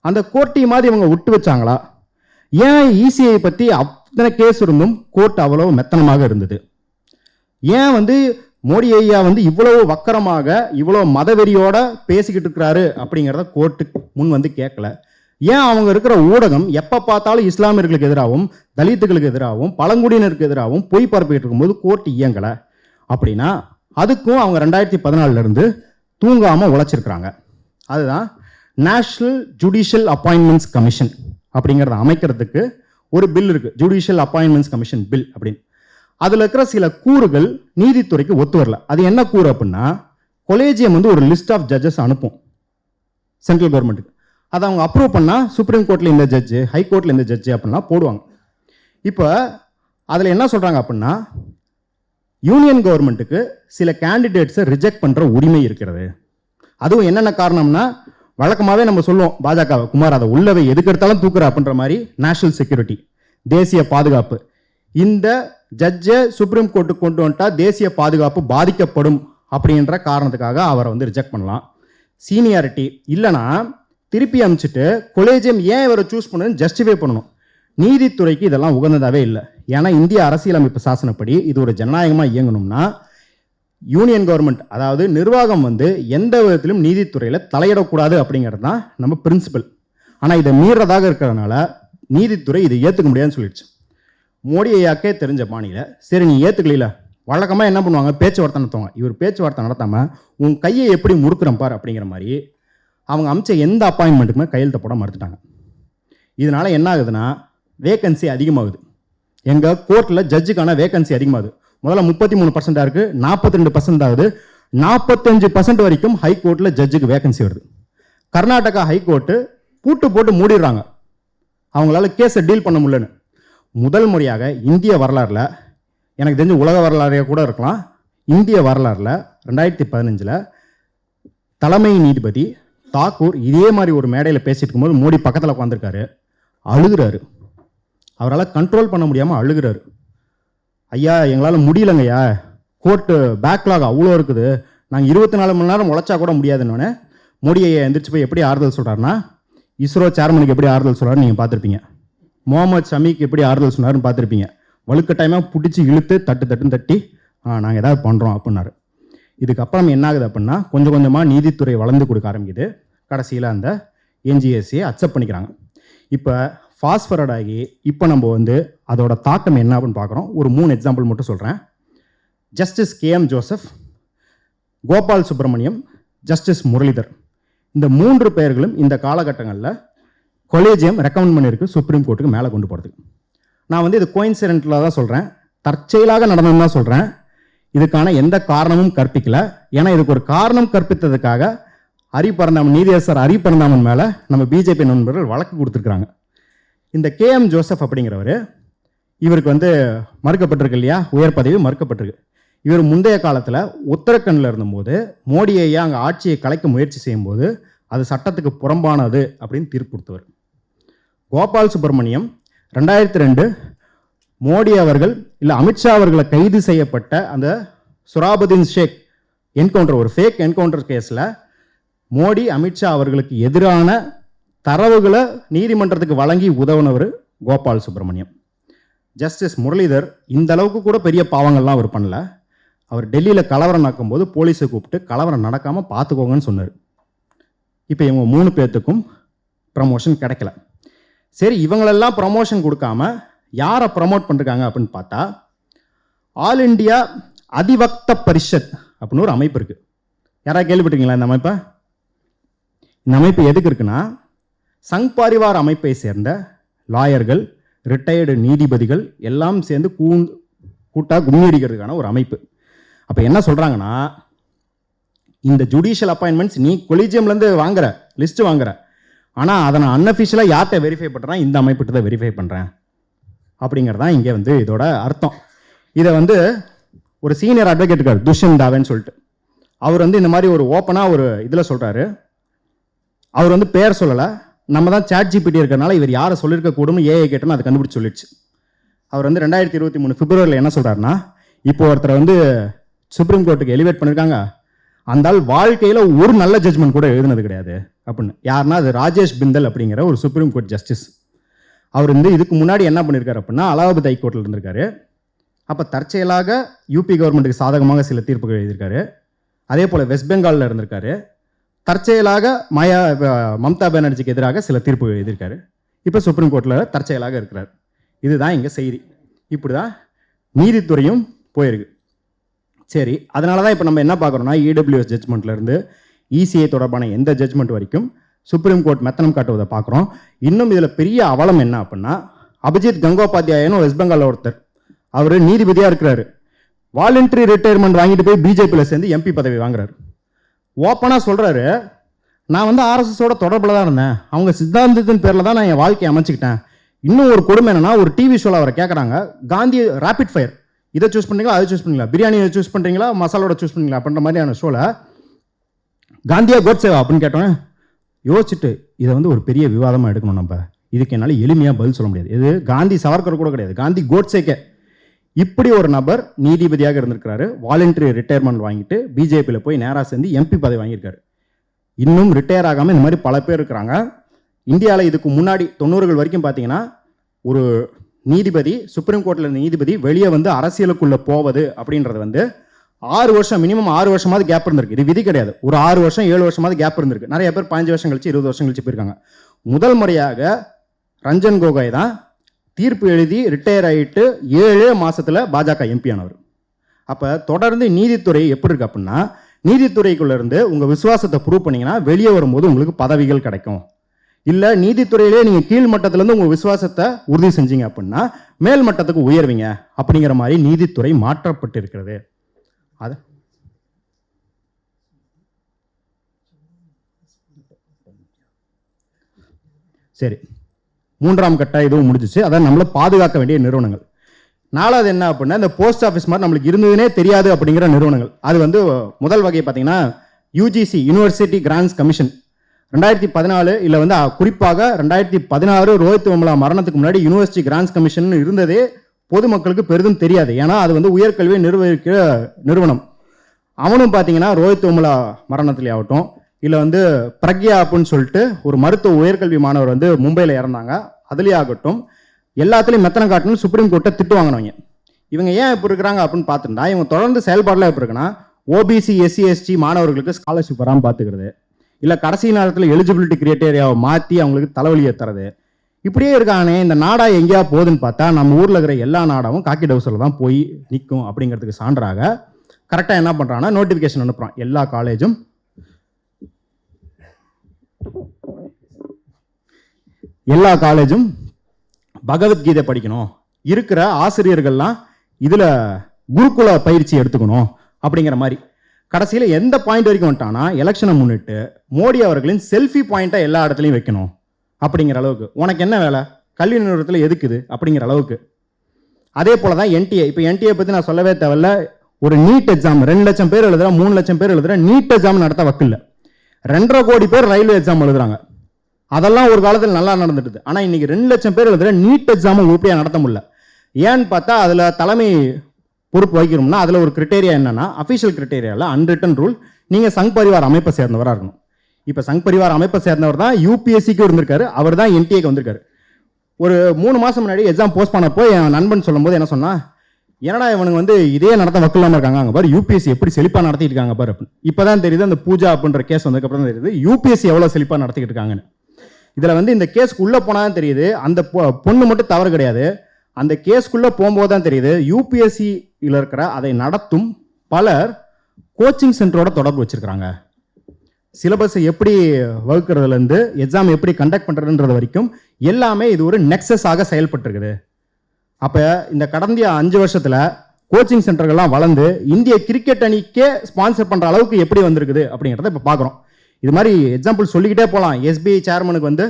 அந்த கோர்ட்டை மாதிரி இவங்க விட்டு வச்சாங்களா? ஏன் இசிஐ பற்றி அத்தனை கேஸ் இருந்தும் கோர்ட் அவ்வளோ மெத்தனமாக இருந்தது? ஏன் வந்து மோடி ஐயா வந்து இவ்வளவு வக்கரமாக இவ்வளோ மதவெறியோட பேசிக்கிட்டு இருக்கிறாரு அப்படிங்கிறத கோர்ட்டுக்கு முன் வந்து கேட்கல? ஏன் அவங்க இருக்கிற ஊடகம் எப்போ பார்த்தாலும் இஸ்லாமியர்களுக்கு எதிராகவும் தலித்துகளுக்கு எதிராகவும் பழங்குடியினருக்கு எதிராகவும் பொய் பரப்பிட்டு இருக்கும்போது கோர்ட் இயங்கலை? அப்படின்னா அதுக்கும் அவங்க 2014 தூங்காமல் உழைச்சிருக்கிறாங்க. அதுதான் நேஷனல் ஜுடிஷியல் அப்பாயின்மெண்ட்ஸ் கமிஷன் அப்படிங்கிறத அமைக்கிறதுக்கு ஒரு பில் இருக்குது, ஜுடிஷியல் அப்பாயின்மெண்ட்ஸ் கமிஷன் பில் அப்படின்னு. அதில் இருக்கிற சில கூறுகள் நீதித்துறைக்கு ஒத்து வரல. அது என்ன கூறு அப்படின்னா, கொலேஜியம் வந்து ஒரு லிஸ்ட் ஆஃப் ஜட்ஜஸ் அனுப்பும் சென்ட்ரல் கவர்மெண்ட்டுக்கு. அதை அவங்க அப்ரூவ் பண்ணால் சுப்ரீம் கோர்ட்டில் இந்த ஜட்ஜு, ஹை கோர்ட்டில் இந்த ஜட்ஜு அப்படின்லாம் போடுவாங்க. இப்போ அதில் என்ன சொல்கிறாங்க அப்படின்னா, யூனியன் கவர்மெண்ட்டுக்கு சில கேண்டிடேட்ஸை ரிஜெக்ட் பண்ணுற உரிமை இருக்கிறது. அதுவும் என்னென்ன காரணம்னா, வழக்கமாகவே நம்ம சொல்லுவோம் பாஜக குமார் அதை உள்ளவை எதுக்கு எடுத்தாலும் தூக்குற அப்படின்ற மாதிரி, நேஷனல் செக்யூரிட்டி, தேசிய பாதுகாப்பு. இந்த ஜட்ஜை சுப்ரீம் கோர்ட்டுக்கு கொண்டு வந்துட்டா தேசிய பாதுகாப்பு பாதிக்கப்படும் அப்படின்ற காரணத்துக்காக அவரை வந்து ரிஜெக்ட் பண்ணலாம். சீனியாரிட்டி இல்லைனா திருப்பி அனுப்பிச்சிட்டு கொலேஜியம் ஏன் இவரை சூஸ் பண்ணுன்னு ஜஸ்டிஃபை பண்ணணும். நீதித்துறைக்கு இதெல்லாம் உகந்ததாகவே இல்லை. ஏன்னா இந்திய அரசியலமைப்பு சாசனப்படி இது ஒரு ஜனநாயகமாக இயங்கணும்னா யூனியன் கவர்மெண்ட், அதாவது நிர்வாகம் வந்து எந்த விதத்திலும் நீதித்துறையில் தலையிடக்கூடாது அப்படிங்கிறது தான் நம்ம பிரின்சிபல். ஆனால் இதை மீறதாக இருக்கிறதுனால நீதித்துறை இதை ஏற்றுக்க முடியாதுன்னு சொல்லிடுச்சு. மோடி ஐயாக்கே தெரிஞ்ச பாணியில் சரி நீ ஏற்றுக்கல, வழக்கமாக என்ன பண்ணுவாங்க, பேச்சுவார்த்தை நடத்துவாங்க. இவர் பேச்சுவார்த்தை நடத்தாமல் உன் கையை எப்படி முறுக்குறேன் பார் அப்படிங்கிற மாதிரி அவங்க அமைச்ச எந்த அப்பாயின்மெண்ட்டுக்குமே கையெழுத்த போட மறுத்துட்டாங்க. இதனால் என்ன ஆகுதுன்னா வேகன்சி அதிகமாகுது. எங்கள் கோர்ட்டில் ஜட்ஜுக்கான வேகன்சி அதிகமாகுது. முதல்ல 33% இருக்குது, 42% ஆகுது, 45% வரைக்கும் ஹைகோர்ட்டில் ஜட்ஜுக்கு வேகன்சி வருது. கர்நாடகா ஹைகோர்ட்டு பூட்டு போட்டு மூடிடுறாங்க, அவங்களால கேஸை டீல் பண்ண முடியலன்னு. முதல் முறையாக இந்திய வரலாறில், எனக்கு தெரிஞ்ச உலக வரலாறையாக கூட இருக்கலாம், இந்திய வரலாறில் 2015 தலைமை நீதிபதி தாக்கூர் இதே மாதிரி ஒரு மேடையில் பேசிட்டு இருக்கும்போது மோடி பக்கத்தில் உட்காந்துருக்காரு, அழுகிறாரு. அவரால் கண்ட்ரோல் பண்ண முடியாமல் அழுகிறாரு. ஐயா எங்களால் முடியலங்கய்யா, கோர்ட்டு பேக்லாக் அவ்வளோ இருக்குது, நாங்கள் 24 மணி நேரம் உழைச்சா கூட முடியாதுன்னொன்னே மோடி ஐயா எந்திரிச்சு போய் எப்படி ஆறுதல் சொல்கிறாருன்னா, இஸ்ரோ சேர்மனுக்கு எப்படி ஆறுதல் சொல்கிறாருன்னு நீங்கள் பார்த்துருப்பீங்க, முகமது ஷமிக்கு எப்படி ஆறுதல் சொன்னாருன்னு பார்த்துருப்பீங்க. வலுக்கட்டாயமாக பிடிச்சி இழுத்து தட்டுன்னு தட்டி நாங்கள் ஏதாவது பண்ணுறோம் அப்படின்னாரு. இதுக்கப்புறம் என்ன ஆகுது அப்படின்னா கொஞ்சம் கொஞ்சமாக நீதித்துறை வளர்ந்து கொடுக்க ஆரம்பிக்குது. கடைசியில் அந்த என்ஜிஎஸ்சியை அக்செப்ட் பண்ணிக்கிறாங்க. இப்போ ஃபாஸ்ட் ஃபார்வர்ட் ஆகி இப்போ நம்ம வந்து அதோட தாக்கம் என்ன அப்படின்னு பார்க்குறோம். ஒரு 3 எக்ஸாம்பிள் மட்டும் சொல்கிறேன். Justice KM Joseph, Gopal Subramaniam, justice Muralidhar, இந்த 3 பெயர்களும் இந்த காலகட்டங்களில் கொலேஜியம் ரெக்கமெண்ட் பண்ணியிருக்கு சுப்ரீம் கோர்ட்டுக்கு மேலே கொண்டு போகிறதுக்கு. நான் வந்து இது கோயின்சிடென்ட்டில் தான் சொல்கிறேன், தற்செயலாக நடந்ததுன்னு தான் சொல்கிறேன். இதுக்கான எந்த காரணமும் கற்பிக்கல. ஏன்னா இதுக்கு ஒரு காரணம் கற்பித்ததுக்காக நீதியரசர் ஹரி பரந்தாமன் மேலே நம்ம பிஜேபி நண்பர்கள் வழக்கு கொடுத்துருக்குறாங்க. இந்த KM ஜோசப் அப்படிங்கிறவர், இவருக்கு வந்து மறுக்கப்பட்டிருக்கு இல்லையா, உயர் பதவி மறுக்கப்பட்டிருக்கு. இவர் முந்தைய காலத்தில் உத்தரகண்டில் இருந்தபோது மோடி ஐயா அங்கே ஆட்சியை கலைக்க முயற்சி செய்யும்போது அது சட்டத்துக்கு புறம்பானது அப்படின்னு தீர்ப்பு கொடுத்தவர். கோபால் சுப்பிரமணியம் 2002 மோடி அவர்கள் இல்லை அமித்ஷா அவர்களை கைது செய்யப்பட்ட அந்த சுராபுதீன் ஷேக் என்கவுண்டர், ஒரு ஃபேக் என்கவுண்டர் கேஸில் மோடி அமித்ஷா அவர்களுக்கு எதிரான தரவுகளை நீதிமன்றத்துக்கு வழங்கி உதவுனவர் கோபால் சுப்பிரமணியம். ஜஸ்டிஸ் முரளிதர் இந்த அளவுக்கு கூட பெரிய பாவங்கள்லாம் அவர் பண்ணல. அவர் டெல்லியில் கலவரம் நடக்கும்போது போலீஸை கூப்பிட்டு கலவரம் நடக்காமல் பார்த்துக்கோங்கன்னு சொன்னார். இப்போ இவங்க 3 பேர்த்துக்கும் ப்ரமோஷன் கிடைக்கல. சரி, இவங்களெல்லாம் ப்ரமோஷன் கொடுக்காம யாரை ப்ரமோட் பண்ணிருக்காங்க அப்படின்னு பார்த்தா, ஆல் இண்டியா அதிவக்த பரிஷத் அப்படின்னு ஒரு அமைப்பு இருக்குது. யாராவது கேள்விப்பட்டிருக்கீங்களா இந்த அமைப்பை? இந்த அமைப்பு எதுக்கு இருக்குன்னா, சங் பரிவார் அமைப்பை சேர்ந்த லாயர்கள், ரிட்டையர்டு நீதிபதிகள் எல்லாம் சேர்ந்து கூட்டாக கும்மியடிக்கிறதுக்கான ஒரு அமைப்பு. அப்போ என்ன சொல்கிறாங்கன்னா, இந்த ஜுடிஷியல் அப்பாயின்மெண்ட்ஸ் நீ கொலிஜியம்லேருந்து வாங்குற லிஸ்ட்டு வாங்குற, ஆனால் அதை நான் அன்அஃபிஷியலாக யார்கிட்ட வெரிஃபை பண்ணுறேன், இந்த அமைப்பிட்ட தான் வெரிஃபை பண்ணுறேன் அப்படிங்கிறதான் இங்கே வந்து இதோட அர்த்தம். இதை வந்து ஒரு சீனியர் அட்வொகேட் இருக்கார் துஷ்யந்த் தாவேன்னு சொல்லிட்டு, அவர் வந்து இந்த மாதிரி ஒரு ஓப்பனாக ஒரு இதில் சொல்கிறாரு. அவர் வந்து பேர் சொல்லலை, நம்ம தான் ChatGPT இருக்கிறனால இவர் யாரை சொல்லியிருக்க கூடும் ஏஐ கேட்டோன்னு அதை கண்டுபிடிச்சி சொல்லிடுச்சு. அவர் வந்து 2023 பிப்ரவரியில் என்ன சொல்கிறாருன்னா, இப்போ ஒருத்தர் வந்து சுப்ரீம் கோர்ட்டுக்கு எலிவேட் பண்ணியிருக்காங்க, அந்த வாழ்க்கையில் ஒரு நல்ல ஜட்ஜ்மெண்ட் கூட எழுதுனது கிடையாது அப்படின்னு. யாருன்னா அது ராஜேஷ் பிந்தல் அப்படிங்கிற ஒரு சுப்ரீம் கோர்ட் ஜஸ்டிஸ். அவர் வந்து இதுக்கு முன்னாடி என்ன பண்ணியிருக்காரு அப்படின்னா, அலகாபாத் ஹைகோர்ட்டில் இருந்திருக்காரு. அப்போ தற்செயலாக யூபி கவர்மெண்ட்டுக்கு சாதகமாக சில தீர்ப்புகள் எழுதியிருக்காரு. அதே போல் வெஸ்ட் பெங்காலில் இருந்திருக்காரு. தற்செயலாக மம்தா பானர்ஜிக்கு எதிராக சில தீர்ப்புகள் எழுதியிருக்காரு. இப்போ சுப்ரீம் கோர்ட்டில் தற்செயலாக இருக்கிறார். இதுதான் இங்கே செய்தி. இப்படி தான் நீதித்துறையும் போயிருக்கு. சரி, அதனால தான் இப்போ நம்ம என்ன பார்க்குறோம்னா, இடபிள்யூஎஸ் ஜட்ஜ்மெண்ட்லேருந்து இசிஐ தொடர்பான எந்த ஜட்ஜ்மெண்ட் வரைக்கும் சுப்ரீம் கோர்ட் மெத்தனம் காட்டுவதை பார்க்குறோம். இன்னும் இதில் பெரிய அவலம் என்ன அப்படின்னா, அபிஜித் கங்கோபாத்யாயன்னு வெஸ்ட் பெங்காலில் ஒருத்தர், அவர் நீதிபதியாக இருக்கிறாரு. வாலண்டரி ரிட்டையர்மெண்ட் வாங்கிட்டு போய் பிஜேபியில் சேர்ந்து எம்பி பதவி வாங்குறாரு. ஓப்பனாக சொல்கிறாரு, நான் வந்து ஆர்எஸ்எஸோட தொடர்பில் தான் இருந்தேன், அவங்க சித்தாந்தத்தின் பேரில் தான் நான் என் வாழ்க்கையை அமைச்சிக்கிட்டேன். இன்னும் ஒரு கொடுமை என்னன்னா, ஒரு டிவி ஷோவில் அவரை கேட்குறாங்க, காந்தி ரேபிட் ஃபயர் இதை சூஸ் பண்ணுறீங்களா அதை சூஸ் பண்ணுறீங்களா, பிரியாணியை சூஸ் பண்ணுறீங்களா மசாலோட சூஸ் பண்ணுறீங்களா அப்படின்ற மாதிரியான ஷோவில் காந்தியா கோட்சேவா அப்படின்னு கேட்டோன்னே யோசிச்சுட்டு இதை வந்து ஒரு பெரிய விவாதமாக எடுக்கணும். நம்ம இதுக்கு என்னால் எளிமையாக பதில் சொல்ல முடியாது. இது காந்தி சவர்கர் கூட கிடையாது, காந்தி கோட்சேக்கே. இப்படி ஒரு நபர் நீதிபதியாக இருந்திருக்கிறாரு, வாலண்டரி ரிட்டையர்மெண்ட் வாங்கிட்டு பிஜேபியில் போய் நேராக சேர்ந்து எம்பி பதவி வாங்கியிருக்காரு. இன்னும் ரிட்டையர் ஆகாமல் இந்த மாதிரி பல பேர் இருக்கிறாங்க. இந்தியாவில் இதுக்கு முன்னாடி 90கள் வரைக்கும் பார்த்தீங்கன்னா ஒரு நீதிபதி, சுப்ரீம் கோர்ட்டில் நீதிபதி வெளியே வந்து அரசியலுக்குள்ளே போவது அப்படின்றது வந்து 6 வருஷம், மினிமம் 6 வருஷமாவது கேப் இருந்திருக்கு. இது விதி கிடையாது. ஒரு 6 வருஷம் 7 வருஷமாவது கேப் இருந்திருக்கு. நிறைய பேர் 15 வருஷம் கழிச்சு 20 வருஷம் கழிச்சு போயிருக்காங்க. முதல் முறையாக ரஞ்சன் கோகோய் தான் தீர்ப்பு எழுதி ரிட்டையர் ஆகிட்டு 7 மாசத்துல பாஜக எம்பி ஆனவர். அப்போ தொடர்ந்து நீதித்துறை எப்படி இருக்கு அப்படின்னா, நீதித்துறைக்குள்ள இருந்து உங்கள் விசுவாசத்தை ப்ரூவ் பண்ணீங்கன்னா வெளியே வரும்போது உங்களுக்கு பதவிகள் கிடைக்கும். இல்லை நீதித்துறையிலே நீங்கள் கீழ் மட்டத்திலேருந்து உங்கள் விசுவாசத்தை உறுதி செஞ்சீங்க அப்படின்னா மேல் மட்டத்துக்கு உயர்வீங்க அப்படிங்கிற மாதிரி நீதித்துறை மாற்றப்பட்டு இருக்கிறது. அது சரி, 3ஆம் கட்ட இதுவும் முடிஞ்சிச்சு. அதான் நம்மளை பாதுகாக்க வேண்டிய நிறுவனங்கள். 4வது என்ன அப்படின்னா, இந்த போஸ்ட் ஆஃபீஸ் மாதிரி நம்மளுக்கு இருந்ததுனே தெரியாது அப்படிங்கிற நிறுவனங்கள். அது வந்து முதல் வகை பார்த்தீங்கன்னா யூஜிசி, யூனிவர்சிட்டி கிராண்ட்ஸ் கமிஷன். 2014 இல்லை வந்து குறிப்பாக 2016 ரோஹித் வெமுலா மரணத்துக்கு முன்னாடி யூனிவர்சிட்டி கிராண்ட்ஸ் கமிஷன் இருந்ததே பொதுமக்களுக்கு பெரிதும் தெரியாது. ஏன்னா அது வந்து உயர்கல்வியை நிர்வகிக்கிற நிறுவனம். அவனும் பார்த்தீங்கன்னா ரோஹித் வெமுலா மரணத்திலே ஆகட்டும், இல்லை வந்து பிரக்யா அப்படின்னு சொல்லிட்டு ஒரு மருத்துவ உயர்கல்வி மாணவர் வந்து மும்பையில் இறந்தாங்க, அதுலேயே ஆகட்டும், எல்லாத்துலேயும் மெத்தனை காட்டணும் சுப்ரீம் கோர்ட்டை திட்டு வாங்கினவங்க. இவங்க ஏன் இப்போ இருக்கிறாங்க அப்படின்னு பார்த்துட்டா, இவங்க தொடர்ந்து செயல்பாடில் எப்படி இருக்குன்னா, ஓபிசி எஸ்சி எஸ்டி மாணவர்களுக்கு ஸ்காலர்ஷிப் வராமல் பார்த்துக்கிறது, இல்லை கடைசி நேரத்தில் எலிஜிபிலிட்டி கிரைட்டேரியாவை மாற்றி அவங்களுக்கு தலைவலியை தரது, இப்படியே இருக்கானே. இந்த நாடா எங்கேயா போகுதுன்னு பார்த்தா நம்ம ஊரில் இருக்கிற எல்லா நாடாவும் காக்கி டவுசரில் தான் போய் நிற்கும் அப்படிங்கிறதுக்கு சான்றாக கரெக்டாக என்ன பண்ணுறாங்கன்னா நோட்டிஃபிகேஷன் அனுப்புகிறான். எல்லா காலேஜும் பகவத்கீதை படிக்கணும், இருக்கிற ஆசிரியர்கள்லாம் இதில் குருகுல பயிற்சி எடுத்துக்கணும் அப்படிங்கிற மாதிரி. கடைசியில் எந்த பாயிண்ட் வரைக்கும் வந்துட்டான்னா, எலெக்ஷனை முன்னிட்டு மோடி அவர்களின் செல்ஃபி பாயிண்ட்டை எல்லா இடத்துலையும் வைக்கணும் அப்படிங்கிற அளவுக்கு. உனக்கு என்ன வேலை, கல்வி நிறுவனத்தில் எதுக்குது அப்படிங்கிற அளவுக்கு. அதே போல் தான் என்டிஏ. இப்போ என்டிஏ பற்றி நான் சொல்லவே தேவையில்ல. ஒரு நீட் எக்ஸாம் 2 லட்சம் பேர் எழுதுகிற, 3 லட்சம் பேர் எழுதுகிற நீட் எக்ஸாம் நடத்த வக்கில்ல. 2.5 கோடி பேர் ரயில்வே எக்ஸாம் எழுதுறாங்க. அதெல்லாம் ஒரு காலத்தில் நல்லா நடந்துட்டு. ஆனால் இன்னைக்கு 2 லட்சம் பேர் எழுதுகிற நீட் எக்ஸாமை உருப்படியாக நடத்த முடியல. ஏன்னு பார்த்தா அதில் தலைமை பொறுப்பு வகிக்கணும்னா அதில் ஒரு கிரிட்டேரியா என்னன்னா, அஃபிஷியல் கிரிட்டேரியாவில் அன்ரிட்டன் ரூல், நீங்கள் சங் பரிவார் அமைப்பை சேர்ந்தவராக இருக்கணும். இப்போ சங் பரிவார் அமைப்பை சேர்ந்தவர் தான் யூபிஎஸ்சிக்கு இருந்திருக்காரு, அவர் தான் என்டிஏக்கு வந்திருக்காரு. ஒரு 3 மாதம் முன்னாடி எக்ஸாம் போஸ்ட் பண்ணப்போ என் நண்பன் சொல்லும் போது என்ன சொன்னா, என்னடா இவனுங்க வந்து இதே நடத்த வக்கில்லாமல் இருக்காங்க, அங்கே பாரு யூபிஎஸ்சி எப்படி செழிப்பாக நடத்திட்டு இருக்காங்க பாரு அப்படின்னு. இப்போ தான் தெரியுது, அந்த பூஜா அப்படின்ற கேஸ் வந்ததுக்கப்புறம் தான் தெரியுது யூபிஎஸ்சி எவ்வளோ செழிப்பாக நடத்திக்கிட்டு இருக்காங்கன்னு. இதில் வந்து இந்த கேஸ்க்கு உள்ளே போனால் தான் தெரியுது, அந்த பொண்ணு மட்டும் தவறு கிடையாது. அந்த கேஸ்க்குள்ளே போகும்போது தான் தெரியுது, யூபிஎஸ்சியில் இருக்கிற அதை நடத்தும் பலர் கோச்சிங் சென்டரோட தொடர்பு வச்சிருக்கிறாங்க. சிலபஸ் எப்படி வகுக்கிறதுலேருந்து எக்ஸாம் எப்படி கண்டக்ட் பண்ணுறதுன்றது வரைக்கும் எல்லாமே இது ஒரு நெக்ஸஸாக செயல்பட்டுருக்குது. அப்போ இந்த கடந்த 5 வருஷத்தில் கோச்சிங் சென்டர்கள்லாம் வளர்ந்து இந்திய கிரிக்கெட் அணிக்கே ஸ்பான்சர் பண்ணுற அளவுக்கு எப்படி வந்திருக்குது அப்படிங்கிறத இப்போ பார்க்குறோம். இது மாதிரி எக்ஸாம்பிள் சொல்லிக்கிட்டே போகலாம். எஸ்பிஐ சேர்மனுக்கு வந்து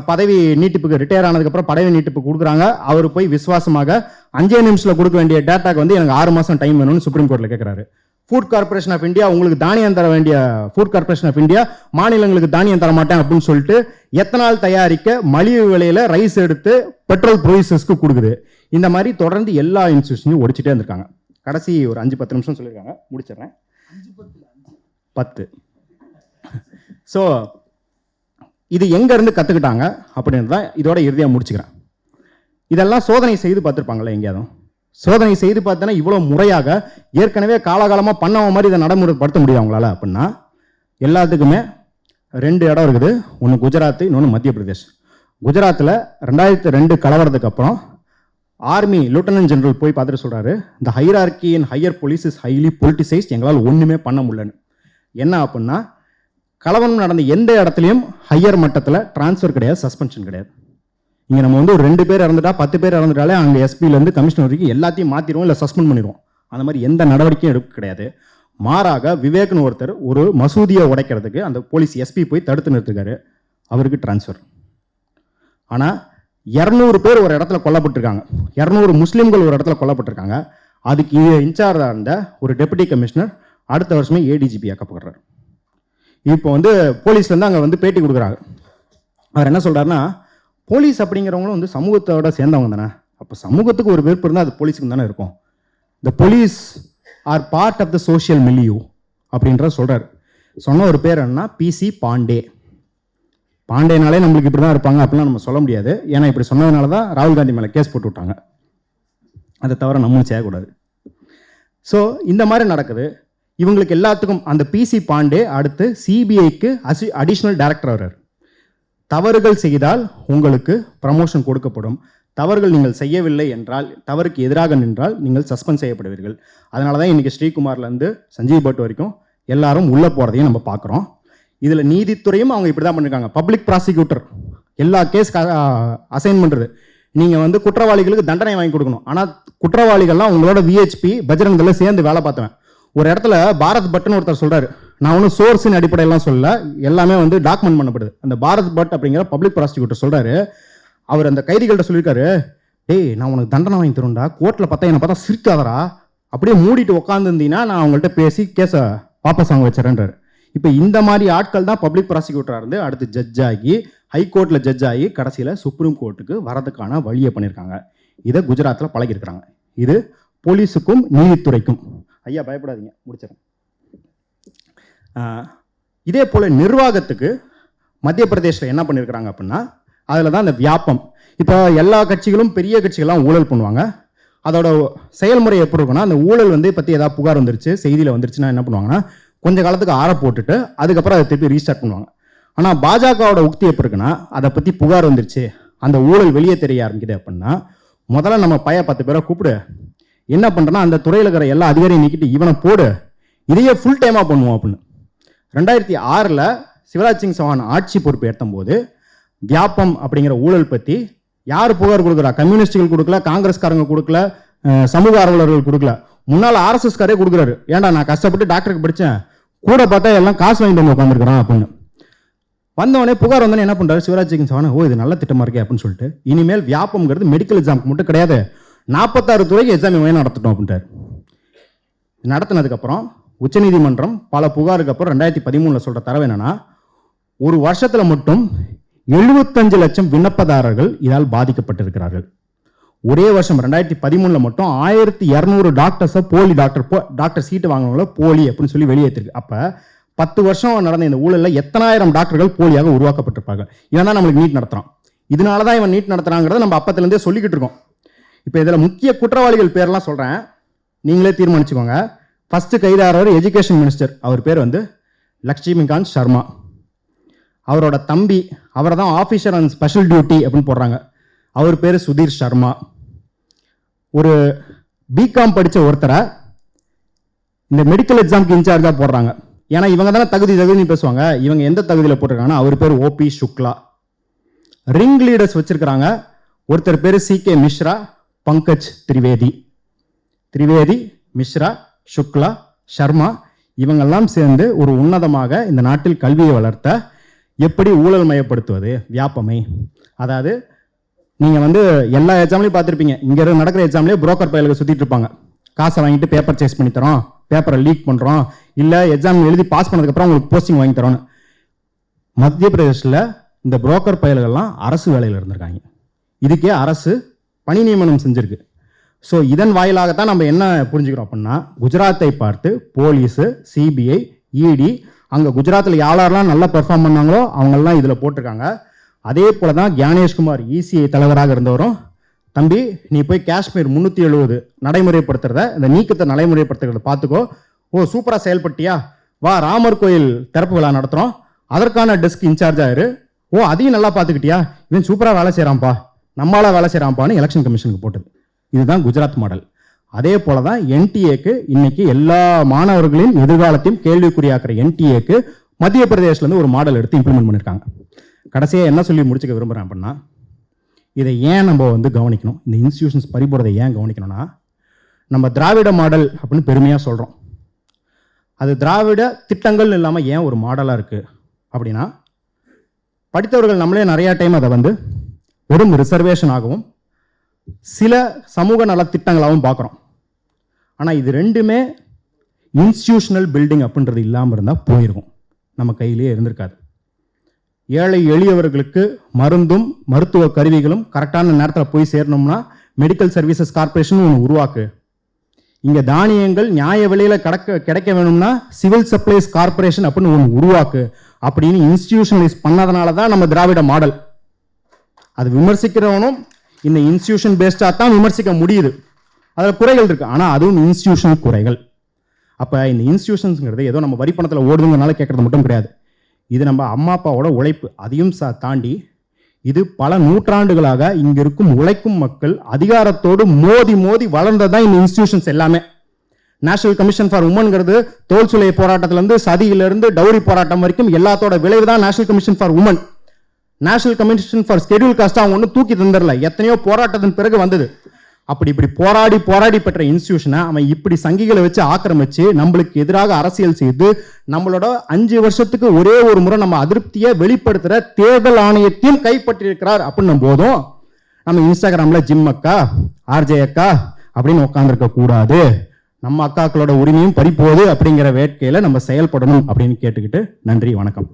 பதவி நீட்டிப்புக்கு ரிட்டையர் ஆனதுக்கப்புறம் பதவி நீட்டிப்பு கொடுக்குறாங்க. அவர் போய் விசுவாசமாக 5 நிமிஷத்தில் கொடுக்க வேண்டிய டேட்டாக்கு வந்து எனக்கு 6 மாதம் டைம் வேணும்னு சுப்ரீம் கோர்ட்டில் கேட்குறாரு. ஃபுட் கார்பரேஷன் ஆஃப் இந்தியா உங்களுக்கு தானியம் தர வேண்டிய ஃபுட் கார்பரேஷன் ஆஃப் இந்தியா மாநிலங்களுக்கு தானியம் தர மாட்டேன் அப்படின்னு சொல்லிட்டு எத்தனால் தயாரிக்க மலிவு விலையில் ரைஸ் எடுத்து பெட்ரோல் ப்ரொடியூசர்ஸ்க்கு கொடுக்குது. இந்த மாதிரி தொடர்ந்து எல்லா இன்ஸ்டியூஷனையும் ஒடிச்சிட்டே இருந்திருக்காங்க. கடைசி ஒரு 5-10 நிமிஷம் சொல்லியிருக்காங்க, முடிச்சிடுறேன். 10. ஸோ இது எங்கேருந்து கற்றுக்கிட்டாங்க அப்படின்றது தான் இதோட இறுதியாக முடிச்சுக்கிறேன். இதெல்லாம் சோதனை செய்து பார்த்துருப்பாங்களே எங்கேயாவது? சோதனை செய்து பார்த்தோன்னா இவ்வளோ முறையாக ஏற்கனவே காலகாலமாக பண்ணவ மாதிரி இதை நடைமுறைப்படுத்த முடியும் அவங்களால அப்படின்னா, எல்லாத்துக்குமே 2 இடம் இருக்குது. ஒன்று குஜராத், இன்னொன்று மத்திய பிரதேஷ். குஜராத்தில் 2002 கலவரத்துக்கு அப்புறம் ஆர்மி லெப்டினன்ட் ஜெனரல் போய் பார்த்துட்டு சொல்கிறாரு, இந்த hierarchy in higher police is highly politicised, எங்களால் ஒன்றுமே பண்ண முடியலன்னு. என்ன அப்படின்னா, கலவரம் நடந்த எந்த இடத்துலையும் ஹையர் மட்டத்தில் டிரான்ஸ்ஃபர் கிடையாது, சஸ்பென்ஷன் கிடையாது. இங்கே நம்ம வந்து ஒரு 2 பேர் இறந்துட்டா 10 பேர் இறந்துட்டாலே அங்கே எஸ்பிலேருந்து கமிஷனர் வரைக்கும் எல்லாத்தையும் மாற்றிடுவோம், இல்லை சஸ்பெண்ட் பண்ணிடுவோம். அந்த மாதிரி எந்த நடவடிக்கையும் எடுக்க கிடையாது. மாறாக விவேக்னு ஒருத்தர் ஒரு மசூதியை உடைக்கிறதுக்கு அந்த போலீஸ் எஸ்பி போய் தடுத்து நிறுத்துக்காரு, அவருக்கு டிரான்ஸ்ஃபர். ஆனால் 200 பேர் ஒரு இடத்துல கொல்லப்பட்டிருக்காங்க, 200 முஸ்லீம்கள் ஒரு இடத்துல கொல்லப்பட்டிருக்காங்க. அதுக்கு இன்சார்ஜாக இருந்த ஒரு டெபுட்டி கமிஷனர் அடுத்த வருஷமே ஏடிஜிபி ஆக்கப்படுறாரு. இப்போ வந்து போலீஸ்லேருந்து அங்கே வந்து பேட்டி கொடுக்குறாங்க. அவர் என்ன சொல்கிறாருன்னா, போலீஸ் அப்படிங்கிறவங்களும் வந்து சமூகத்தோட சேர்ந்தவங்க தானே, அப்போ சமூகத்துக்கு ஒரு வெறுப்பு இருந்தால் அது போலீஸுக்கு தானே இருக்கும். The police are part of the social milieu அப்படின்ற சொல்கிறார். சொன்ன ஒரு பேர் என்னன்னா பிசி பாண்டே. பாண்டேனாலே நம்மளுக்கு இப்படி தான் இருப்பாங்க அப்படிலாம் நம்ம சொல்ல முடியாது. ஏன்னா இப்படி சொன்னதுனால தான் ராகுல் காந்தி மேலே கேஸ் போட்டு விட்டாங்க. அதை தவிர நம்மளும் செய்யக்கூடாது. ஸோ இந்த மாதிரி நடக்குது. இவங்களுக்கு எல்லாத்துக்கும் அந்த பிசி பாண்டே அடுத்து சிபிஐக்கு அடிஷ்னல் டைரக்டர் வர்றார். தவறுகள் செய்தால் உங்களுக்கு ப்ரமோஷன் கொடுக்கப்படும், தவறுகள் நீங்கள் செய்யவில்லை என்றால், தவறுக்கு எதிராக நின்றால் நீங்கள் சஸ்பெண்ட் செய்யப்படுவீர்கள். அதனால தான் இன்றைக்கி ஸ்ரீகுமார்லேருந்து சஞ்சீவ் பட் வரைக்கும் எல்லாரும் உள்ளே போகிறதையும் நம்ம பார்க்குறோம். இதில் நீதித்துறையும் அவங்க இப்படி தான் பண்ணியிருக்காங்க. பப்ளிக் ப்ராசிக்யூட்டர் எல்லா கேஸ் அசைன் பண்ணுறது, நீங்கள் வந்து குற்றவாளிகளுக்கு தண்டனை வாங்கி கொடுக்கணும். ஆனால் குற்றவாளிகள்லாம் உங்களோட விஹெச்பி பஜ்ரங்கில் சேர்ந்து வேலை பார்த்தவன். ஒரு இடத்துல பாரத் பட்னு ஒருத்தர் சொல்கிறார், நான் ஒன்றும் சோர்ஸின் அடிப்படையெல்லாம் சொல்ல, எல்லாமே வந்து டாக்குமெண்ட் பண்ணப்படுது. அந்த பாரத் பட் அப்படிங்கிற பப்ளிக் ப்ராசிக்யூட்டர் சொல்கிறாரு, அவர் அந்த கைதிகள்கிட்ட சொல்லியிருக்காரு, டேய் நான் உனக்கு தண்டனை வாங்கி தருண்டா, கோர்ட்டில் பார்த்தா என்னை பார்த்தா சிரிக்காதரா, அப்படியே மூடிட்டு உட்காந்துருந்தீங்கன்னா நான் அவங்கள்ட்ட பேசி கேஸை வாபஸ் வாங்க வச்சுறேன்றார். இப்போ இந்த மாதிரி ஆட்கள் தான் பப்ளிக் ப்ராசிக்யூட்டராக இருந்து அடுத்து ஜட்ஜ் ஆகி ஹைகோர்ட்டில் ஜட்ஜ் ஆகி கடைசியில் சுப்ரீம் கோர்ட்டுக்கு வரதுக்கான வழியை பண்ணியிருக்காங்க. இதை குஜராத்தில் பழகியிருக்கிறாங்க. இது போலீஸுக்கும் நீதித்துறைக்கும். ஐயா பயப்படாதீங்க, முடிச்சிடறேன். இதே போல் நிர்வாகத்துக்கு மத்திய பிரதேசில் என்ன பண்ணியிருக்கிறாங்க அப்படின்னா, அதில் தான் அந்த வியாபம். இப்போ எல்லா கட்சிகளும் பெரிய கட்சிகள்லாம் ஊழல் பண்ணுவாங்க. அதோட செயல்முறை எப்படி இருக்குன்னா, அந்த ஊழல் வந்து பற்றி ஏதாவது புகார் வந்துருச்சு, செய்தியில் வந்துருச்சுன்னா என்ன பண்ணுவாங்கன்னா, கொஞ்சம் காலத்துக்கு ஆற போட்டுட்டு அதுக்கப்புறம் அதை திருப்பி ரீஸ்டார்ட் பண்ணுவாங்க. ஆனால் பாஜகவோட உக்தி எப்படி இருக்குன்னா, அதை பற்றி புகார் வந்துருச்சு, அந்த ஊழல் வெளியே தெரிய ஆரம்பிக்குது அப்படின்னா, முதல்ல நம்ம 10 பேரை கூப்பிடு, என்ன பண்ணுறேன்னா அந்த துறையில் இருக்கிற எல்லா அதிகாரியும் நீக்கிட்டு இவனை போடு, இதையே ஃபுல் டைமாக பண்ணுவோம் அப்படின்னு. 2006 சிவராஜ் சிங் சௌஹான் ஆட்சி பொறுப்பு ஏற்றும்போது வியாபம் அப்படிங்கிற ஊழல் பற்றி யார் புகார் கொடுக்குறா? கம்யூனிஸ்டுகள் கொடுக்கல, காங்கிரஸ்காரங்க கொடுக்கல, சமூக ஆர்வலர்கள் கொடுக்கல, முன்னால் ஆர்எஸ்எஸ்காரே கொடுக்குறாரு. ஏன்டா நான் கஷ்டப்பட்டு டாக்டருக்கு படித்தேன், கூட பார்த்தா எல்லாம் காசு வாங்கிட்டு வந்து உட்காந்துருக்கிறான் அப்படின்னு. வந்தவொடனே புகார் வந்தோடனே என்ன பண்ணுறாரு சிவராஜ் சிங் சௌஹான், ஓ இது நல்ல திட்டமாக இருக்கே அப்படின்னு சொல்லிட்டு, இனிமேல் வியாபம்ங்கிறது மெடிக்கல் எக்ஸாமுக்கு மட்டும் கிடையாது, 46 துறைக்கு எக்ஸாம் இவன் நடத்தட்டும் அப்படின்ட்டார். நடத்தினதுக்கப்புறம் உச்சநீதிமன்றம் பல புகாருக்கு அப்புறம் 2013 சொல்கிற தரவு என்னன்னா, ஒரு வருஷத்தில் மட்டும் 75 லட்சம் விண்ணப்பதாரர்கள் இதால் பாதிக்கப்பட்டிருக்கிறார்கள். ஒரே வருஷம் 2013 மட்டும் 1200 டாக்டர்ஸை போலி டாக்டர் சீட்டு வாங்கினவங்கள போலி அப்படின்னு சொல்லி வெளியேற்றிருக்கு. அப்போ 10 வருஷம் நடந்த இந்த ஊழலில் எத்தனாயிரம் டாக்டர்கள் போலியாக உருவாக்கப்பட்டிருப்பாங்க. இவன் தான் நம்மளுக்கு நீட் நடத்துகிறான். இதனால தான் இவன் நீட் நடத்துகிறாங்கிறத நம்ம அப்பத்துலேருந்தே சொல்லிக்கிட்டு இருக்கோம். இப்போ இதில் முக்கிய குற்றவாளிகள் பேர்லாம் சொல்கிறேன், நீங்களே தீர்மானிச்சுக்கோங்க. ஃபஸ்ட்டு கைதாரவர் எஜுகேஷன் மினிஸ்டர், அவர் பேர் வந்து லக்ஷ்மிகாந்த் சர்மா. அவரோட தம்பி, அவரை தான் ஆஃபீஸர் அண்ட் ஸ்பெஷல் டியூட்டி அப்படின்னு போடுறாங்க, அவர் பேர் சுதீர் சர்மா. ஒரு பிகாம் படித்த ஒருத்தரை இந்த மெடிக்கல் எக்ஸாமுக்கு இன்சார்ஜாக போடுறாங்க. ஏன்னா இவங்க தானே தகுதின்னு பேசுவாங்க. இவங்க எந்த தகுதியில் போட்டிருக்காங்கன்னா, அவர் பேர் ஓபி சுக்லா. ரிங் லீடர்ஸ் வச்சிருக்கிறாங்க. ஒருத்தர் பேர் CK மிஸ்ரா, பங்கஜ் திரிவேதி, மிஸ்ரா, சுக்லா, சர்மா. இவங்கெல்லாம் சேர்ந்து ஒரு உன்னதமாக இந்த நாட்டில் கல்வியை வளர்த்த எப்படி ஊழல் மயப்படுத்துவது வியாபமை. அதாவது நீங்கள் வந்து எல்லா எக்ஸாம்லையும் பார்த்துருப்பீங்க, இங்கே நடக்கிற எக்ஸாம்லேயே புரோக்கர் பயலுக்கு சுற்றிட்டு இருப்பாங்க. காசை வாங்கிட்டு பேப்பர் சேஸ் பண்ணி தரோம், பேப்பரை லீக் பண்ணுறோம், இல்லை எக்ஸாம் எழுதி பாஸ் பண்ணதுக்கப்புறம் உங்களுக்கு போஸ்டிங் வாங்கி தரோன்னு. மத்திய பிரதேசில் இந்த புரோக்கர் பயல்கள்லாம் அரசு வேலையில் இருந்திருக்காங்க. இதுக்கே அரசு பணி நியமனம் செஞ்சுருக்கு. ஸோ இதன் வாயிலாகத்தான் நம்ம என்ன புரிஞ்சுக்கிறோம் அப்படின்னா, குஜராத்தை பார்த்து போலீஸு, CBI, ED அங்கே குஜராத்தில் யாரெல்லாம் நல்லா பெர்ஃபார்ம் பண்ணாங்களோ அவங்கெல்லாம் இதில் போட்டிருக்காங்க. அதே போல தான் கியானேஷ்குமார் ECI தலைவராக இருந்தவரும், தம்பி நீ போய் காஷ்மீர் 370 நடைமுறைப்படுத்துறத, இந்த நீக்கத்தை நடைமுறைப்படுத்துறத பார்த்துக்கோ, ஓ சூப்பராக செயல்பட்டியா, வா ராமர் கோயில் திறப்பு விழா நடத்துகிறோம், அதற்கான டெஸ்க் இன்சார்ஜ் ஆயிரு, ஓ அதையும் நல்லா பார்த்துக்கிட்டியா, இவன் சூப்பராக வேலை செய்கிறான்ப்பா, நம்மளால வேலை செய்கிறான்ப்பான்னு எலெக்ஷன் கமிஷனுக்கு போட்டது. இதுதான் குஜராத் மாடல். அதே போல தான் NTA இன்னைக்கு எல்லா மாணவர்களின் எதிர்காலத்தையும் கேள்விக்குறியாக்குற NTA மத்திய பிரதேசிலேருந்து ஒரு மாடல் எடுத்து இம்ப்ளிமெண்ட் பண்ணியிருக்காங்க. கடைசியாக என்ன சொல்லி முடிச்சுக்க விரும்புகிறேன் அப்படின்னா, இதை ஏன் நம்ம வந்து கவனிக்கணும், இந்த இன்ஸ்டிடியூஷன்ஸ் பறிபோறதை ஏன் கவனிக்கணும்னா, நம்ம திராவிட மாடல் அப்படின்னு பெருமையாக சொல்கிறோம். அது திராவிட திட்டங்கள் இல்லாமல் ஏன் ஒரு மாடலாக இருக்குது அப்படின்னா, படித்தவர்கள் நம்மளே நிறையா டைம் அதை வந்து வெறும் ரிசர்வேஷன் ஆகவும் சில சமூக நலத்திட்டங்களாகவும் பார்க்குறோம். ஆனால் இது ரெண்டுமே இன்ஸ்டிடியூஷனல் பில்டிங் அப்படின்றது இல்லாமல் இருந்தால் போயிருக்கும், நம்ம கையிலேயே இருந்திருக்காது. ஏழை எளியவர்களுக்கு மருந்தும் மருத்துவ கருவிகளும் கரெக்டான நேரத்தில் போய் சேரணும்னா மெடிக்கல் சர்வீசஸ் கார்பரேஷன் ஒன்று உருவாக்கு. இங்கே தானியங்கள் நியாய விலையில் கிடைக்க வேணும்னா சிவில் சப்ளைஸ் கார்பரேஷன் அப்படின்னு ஒன்று உருவாக்கு அப்படின்னு இன்ஸ்டிடியூஷனலைஸ் பண்ணதுனால தான் நம்ம திராவிட மாடல். அது விமர்சிக்கிறவனும் இந்த இன்ஸ்டிடியூஷன் பேஸ்டாக தான் விமர்சிக்க முடியுது. அதில் குறைகள் இருக்குது, ஆனால் அதுவும் இன்ஸ்டிடியூஷன் குறைகள். அப்போ இந்த இன்ஸ்டிடியூஷன்ஸுங்கிறது ஏதோ நம்ம வரி பணத்தில் ஓடுதுங்கிறனால கேட்குறது மட்டும் கிடையாது. இது நம்ம அம்மா அப்பாவோட உழைப்பு. அதையும் தாண்டி இது பல நூற்றாண்டுகளாக இங்கே இருக்கும் உழைக்கும் மக்கள் அதிகாரத்தோடு மோதி மோதி வளர்ந்ததான் இந்த இன்ஸ்டிடியூஷன்ஸ் எல்லாமே. நேஷனல் கமிஷன் ஃபார் உமன்ங்கிறது தோல் சுலை போராட்டத்திலேருந்து சதியிலிருந்து டவுரி போராட்டம் வரைக்கும் எல்லாத்தோட விளைவு தான் national commission for women. National commission for schedule caste அவங்க ஒன்றும் தூக்கி தந்துடல, எத்தனையோ போராட்டத்தின் பிறகு வந்தது. இப்படி போராடி பெற்ற இன்ஸ்டிடியூஷனை அவன் இப்படி சங்கிகளை வச்சு ஆக்கிரமிச்சு நம்மளுக்கு எதிராக அரசியல் செய்து நம்மளோட 5 வருஷத்துக்கு ஒரே ஒரு முறை நம்ம அதிருப்தியை வெளிப்படுத்துகிற தேர்தல் ஆணையத்தையும் கைப்பற்றியிருக்கிறார் அப்படின்னும் போதும் நம்ம இன்ஸ்டாகிராமில் ஜிம் அக்கா ஆர்ஜே அக்கா அப்படின்னு உட்காந்துருக்க கூடாது. நம்ம அக்காக்களோட உரிமையும் பறிப்போகுது அப்படிங்கிற வேட்கையில் நம்ம செயல்படணும் அப்படின்னு கேட்டுக்கிட்டு நன்றி, வணக்கம்.